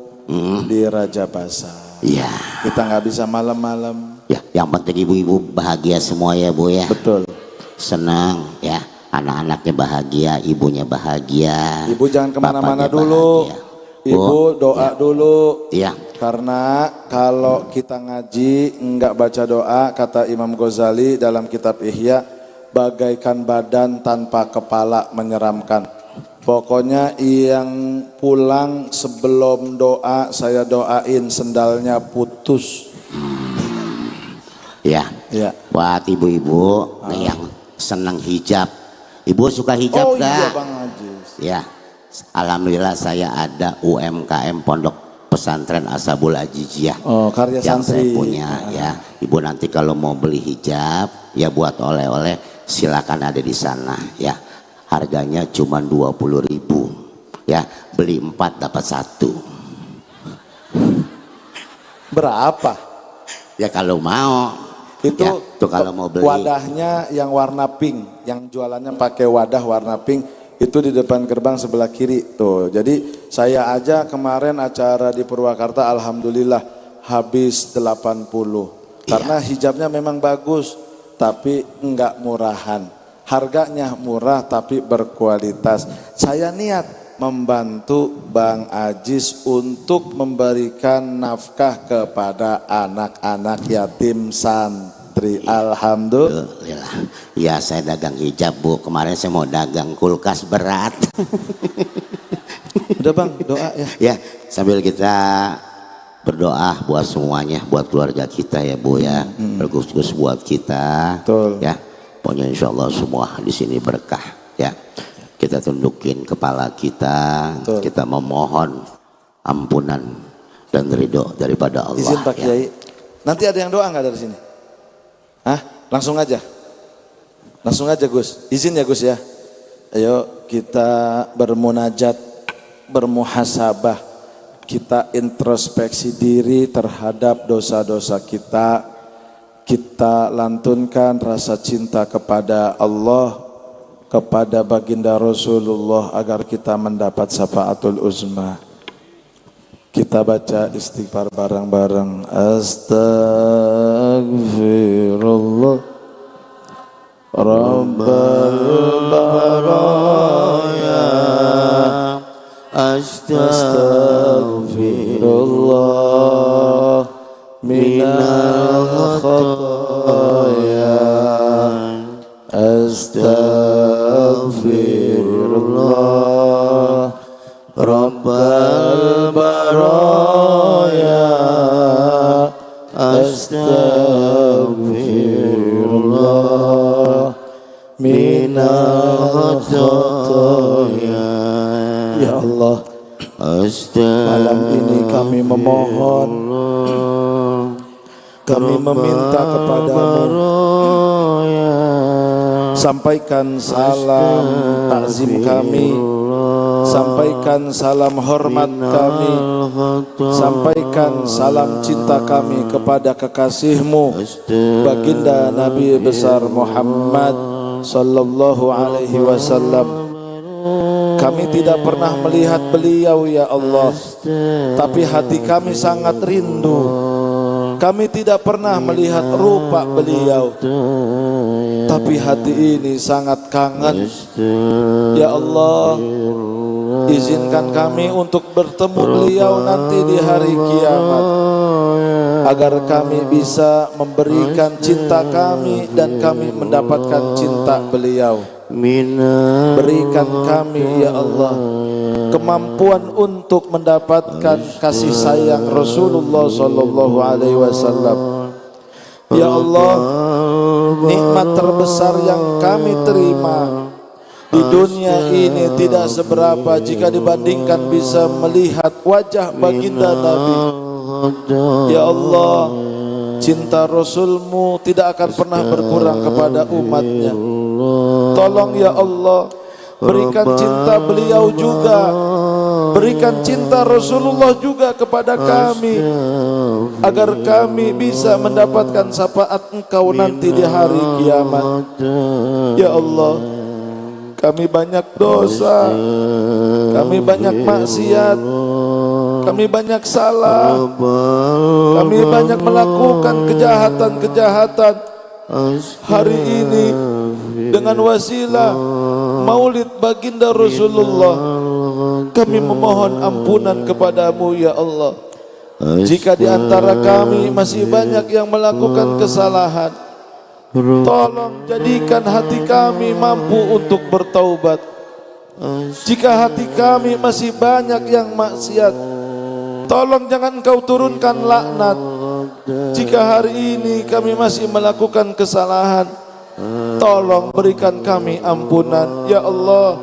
S1: di Raja Pasar.
S2: Iya.
S1: Kita nggak bisa malam-malam.
S2: Ya, yang penting ibu-ibu bahagia semua ya Bu ya.
S1: Betul.
S2: Senang ya. Anak-anaknya bahagia, ibunya bahagia.
S1: Ibu jangan kemana-mana
S2: bapaknya
S1: dulu.
S2: bahagia.
S1: Ibu doa dulu.
S2: Iya.
S1: Karena kalau kita ngaji nggak baca doa, kata Imam Ghazali dalam kitab Ihya, bagaikan badan tanpa kepala, menyeramkan. Pokoknya yang pulang sebelum doa saya doain sendalnya putus.
S2: Ya.
S1: Ya.
S2: Buat ibu-ibu yang senang hijab. Ibu suka hijab
S1: Oh iya
S2: gak?
S1: Bang Ajis.
S2: Ya. Alhamdulillah saya ada UMKM Pondok Pesantren Ashabul Ajijiyah.
S1: Oh, karya
S2: yang
S1: santri.
S2: saya punya ya. Ibu nanti kalau mau beli hijab ya buat oleh-oleh silakan ada di sana ya. Harganya cuma 20.000 ya. Beli 4 dapat 1.
S1: Berapa?
S2: Ya kalau mau.
S1: Itu
S2: ya, tuh kalau mau beli.
S1: wadahnya yang warna pink, yang jualannya pakai wadah warna pink, itu di depan gerbang sebelah kiri tuh. Jadi saya aja kemarin acara di Purwakarta alhamdulillah habis 80. Karena hijabnya memang bagus tapi enggak murahan. Harganya murah tapi berkualitas. Saya niat membantu Bang Ajis untuk memberikan nafkah kepada anak-anak yatim santri. Alhamdulillah.
S2: Ya saya dagang hijab Bu. Kemarin saya mau dagang kulkas berat.
S1: Udah Bang, doa ya.
S2: Ya sambil kita berdoa buat semuanya, buat keluarga kita ya Bu ya. Bergus-gus buat kita.
S1: Betul.
S2: Ya. Pokoknya insya Allah semua di sini berkah ya. Kita tundukin kepala kita,
S1: Betul.
S2: kita memohon ampunan dan ridho daripada Allah.
S1: Izin Pak
S2: ya.
S1: Kiai. Nanti ada yang doa nggak dari sini? Hah? Langsung aja. Langsung aja Gus. Izin ya Gus ya. Ayo kita bermunajat, bermuhasabah. Kita introspeksi diri terhadap dosa-dosa kita. Kita lantunkan rasa cinta kepada Allah, kepada baginda Rasulullah agar kita mendapat syafaatul uzma. Kita baca istighfar bareng-bareng. Astaghfirullah Rabbal baraya. Astaghfirullah minal khataya. Astaghfirullah Rabbal baraya. Astaghfirullah minal khataya. Ya Allah, malam ini kami memohon, kami meminta kepadamu, sampaikan salam takzim kami, sampaikan salam hormat kami, sampaikan salam cinta kami kepada kekasihmu baginda Nabi besar Muhammad sallallahu alaihi wasallam. Kami tidak pernah melihat beliau ya Allah, tapi hati kami sangat rindu. Kami tidak pernah melihat rupa beliau, tapi hati ini sangat kangen. Ya Allah, izinkan kami untuk bertemu beliau nanti di hari kiamat. agar kami bisa memberikan cinta kami dan kami mendapatkan cinta beliau. Berikan kami ya Allah kemampuan untuk mendapatkan kasih sayang Rasulullah sallallahu alaihi wasallam. Ya Allah, nikmat terbesar yang kami terima di dunia ini tidak seberapa jika dibandingkan bisa melihat wajah baginda Nabi. Ya Allah, cinta Rasul-Mu tidak akan pernah berkurang kepada umatnya. Tolong ya Allah, berikan cinta beliau juga, berikan cinta Rasulullah juga kepada kami, agar kami bisa mendapatkan syafaat Engkau nanti di hari kiamat. Ya Allah, kami banyak dosa, kami banyak maksiat, kami banyak salah, kami banyak melakukan kejahatan-kejahatan. Hari ini dengan wasilah Maulid baginda Rasulullah, kami memohon ampunan kepadamu ya Allah. Jika di antara kami masih banyak yang melakukan kesalahan, tolong jadikan hati kami mampu untuk bertaubat. Jika hati kami masih banyak yang maksiat, tolong jangan Engkau turunkan laknat. Jika hari ini kami masih melakukan kesalahan, tolong berikan kami ampunan ya Allah.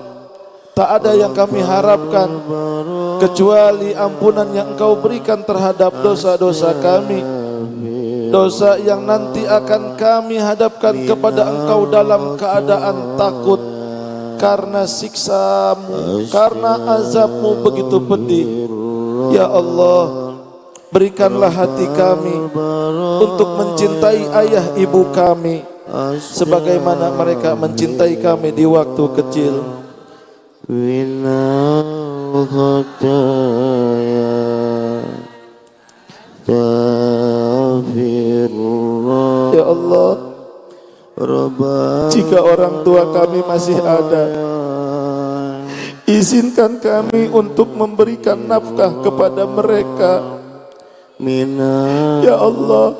S1: Tak ada yang kami harapkan kecuali ampunan yang Engkau berikan terhadap dosa-dosa kami, dosa yang nanti akan kami hadapkan kepada Engkau dalam keadaan takut karena siksa-Mu, karena azab-Mu begitu pedih. Ya Allah, berikanlah hati kami untuk mencintai ayah ibu kami sebagaimana mereka mencintai kami di waktu kecil. Ya Allah, jika orang tua kami masih ada, izinkan kami untuk memberikan nafkah kepada mereka. Ya Allah,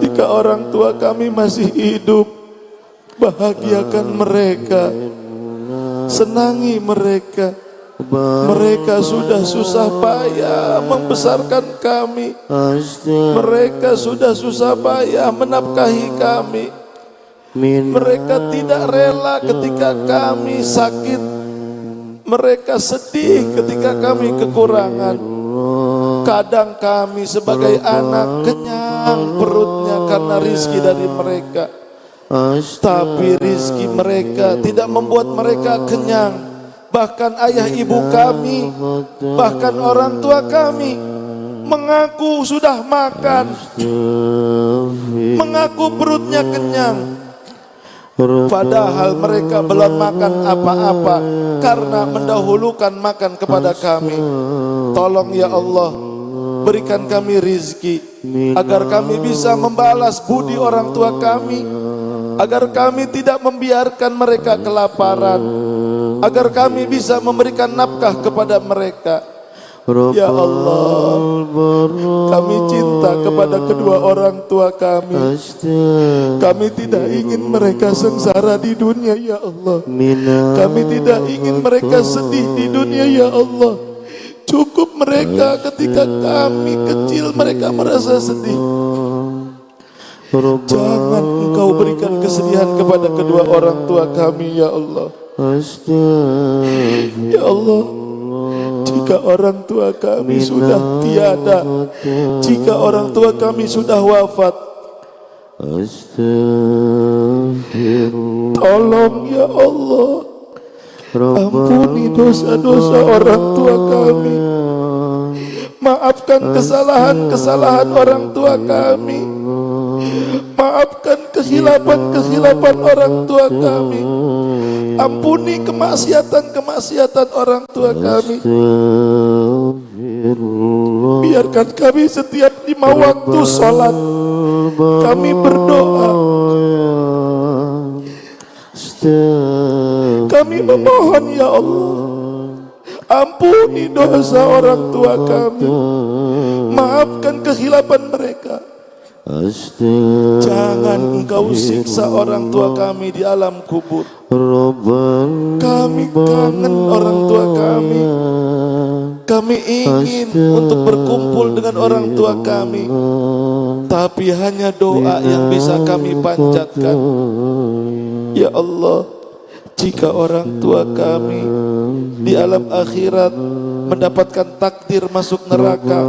S1: jika orang tua kami masih hidup, bahagiakan mereka, senangi mereka. Mereka sudah susah payah membesarkan kami, mereka sudah susah payah menafkahi kami. Mereka tidak rela ketika kami sakit, mereka sedih ketika kami kekurangan. Kadang kami sebagai anak kenyang perutnya karena rizki dari mereka, tapi rizki mereka tidak membuat mereka kenyang. Bahkan ayah ibu kami, bahkan orang tua kami mengaku sudah makan, mengaku perutnya kenyang, padahal mereka belum makan apa-apa karena mendahulukan makan kepada kami. Tolong ya Allah, berikan kami rizki agar kami bisa membalas budi orang tua kami, agar kami tidak membiarkan mereka kelaparan, agar kami bisa memberikan nafkah kepada mereka. Ya Allah, kami cinta kepada kedua orang tua kami. Kami tidak ingin mereka sengsara di dunia ya Allah. Kami tidak ingin mereka sedih di dunia ya Allah. Cukup mereka ketika kami kecil mereka merasa sedih. Jangan Engkau berikan kesedihan kepada kedua orang tua kami ya Allah. Ya Allah, jika orang tua kami sudah tiada, jika orang tua kami sudah wafat, tolong ya Allah, ampuni dosa-dosa orang tua kami, maafkan kesalahan-kesalahan orang tua kami, maafkan kesilapan-kesilapan orang tua kami, ampuni kemaksiatan-kemaksiatan orang tua kami. Biarkan kami setiap 5 waktu sholat kami berdoa, kami memohon ya Allah, ampuni dosa orang tua kami, Maafkan kehilapan mereka. Jangan engkau siksa orang tua kami di alam kubur. Kami kangen orang tua kami. Kami ingin untuk berkumpul dengan orang tua kami, tapi hanya doa yang bisa kami panjatkan. Ya Allah, jika orang tua kami di alam akhirat mendapatkan takdir masuk neraka,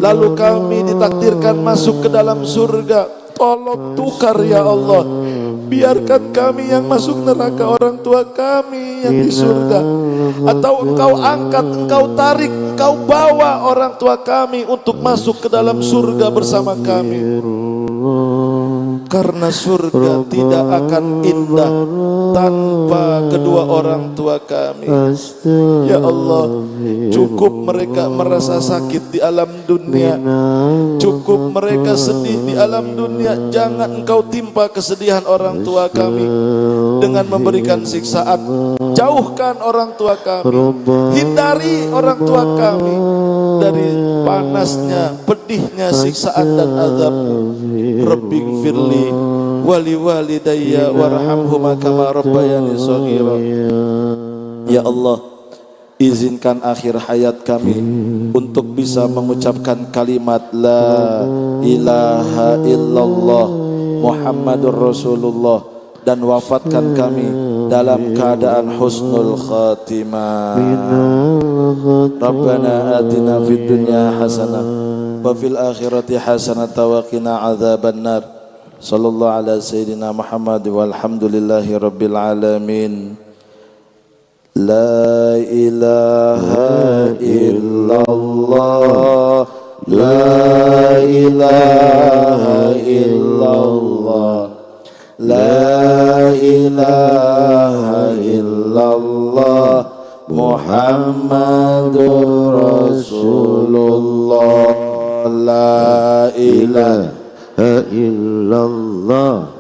S1: lalu kami ditakdirkan masuk ke dalam surga, tolong tukar ya Allah. Biarkan kami yang masuk neraka orang tua kami yang di surga, atau engkau angkat, engkau tarik, engkau bawa orang tua kami untuk masuk ke dalam surga bersama kami. Karena surga tidak akan indah tanpa kedua orang tua kami. Ya Allah, cukup mereka merasa sakit di alam dunia, cukup mereka sedih di alam dunia. Jangan engkau timpa kesedihan orang tua kami dengan memberikan siksaan. Jauhkan orang tua kami, hindari orang tua kami dari panasnya, pedihnya siksaan dan azab-Mu. Rabbighfirli wali walidayya warhamhuma kama rabbayani shaghira. Ya Allah, izinkan akhir hayat kami untuk bisa mengucapkan kalimat la ilaha illallah Muhammadur Rasulullah, dan wafatkan kami dalam keadaan husnul khatimah. Rabbana atina fid dunya hasanah wa fil akhirati hasanah wa qina adzabannar. Sallallahu ala sayyidina Muhammad walhamdulillahi rabbil alamin. La ilaha illallah, la ilaha illallah, la ilaha illallah Muhammadur Rasulullah. La ilaha illallah,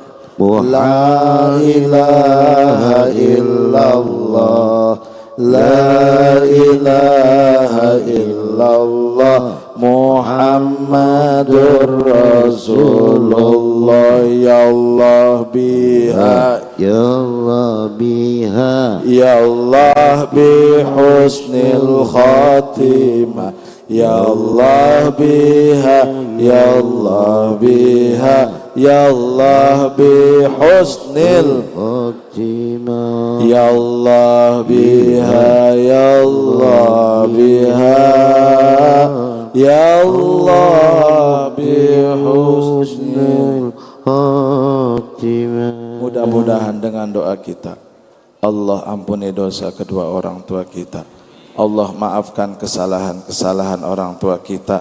S1: la ilaha illallah, la ilaha illallah Muhammadur Rasulullah. Ya Allah biha, ya Allah biha, ya Allah bi husnil khatimah, ya Allah biha, ya Allah biha, ya Allah bi husnil khatimah, ya Allah biha, ya Allah biha, ya Allah bi husnil khatimah. Mudah-mudahan dengan doa kita, Allah ampuni dosa kedua orang tua kita, Allah maafkan kesalahan-kesalahan orang tua kita,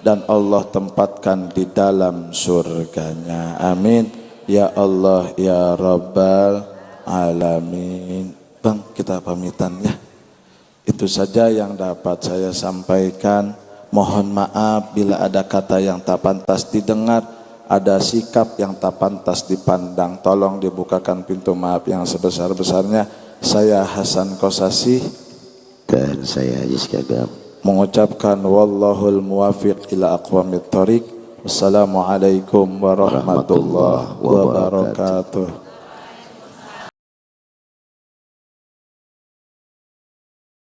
S1: dan Allah tempatkan di dalam surganya. Amin. Ya Allah ya Rabbal Alamin. Bang, kita pamitan ya. Itu saja yang dapat saya sampaikan. Mohon maaf bila ada kata yang tak pantas didengar, ada sikap yang tak pantas dipandang. Tolong dibukakan pintu maaf yang sebesar-besarnya. Saya Hasan Kosasih
S2: Dan saya Ajis Gagap
S1: mengucapkan wallahul muwafiq ila aqwamit thoriq. Wassalamualaikum warahmatullahi wabarakatuh.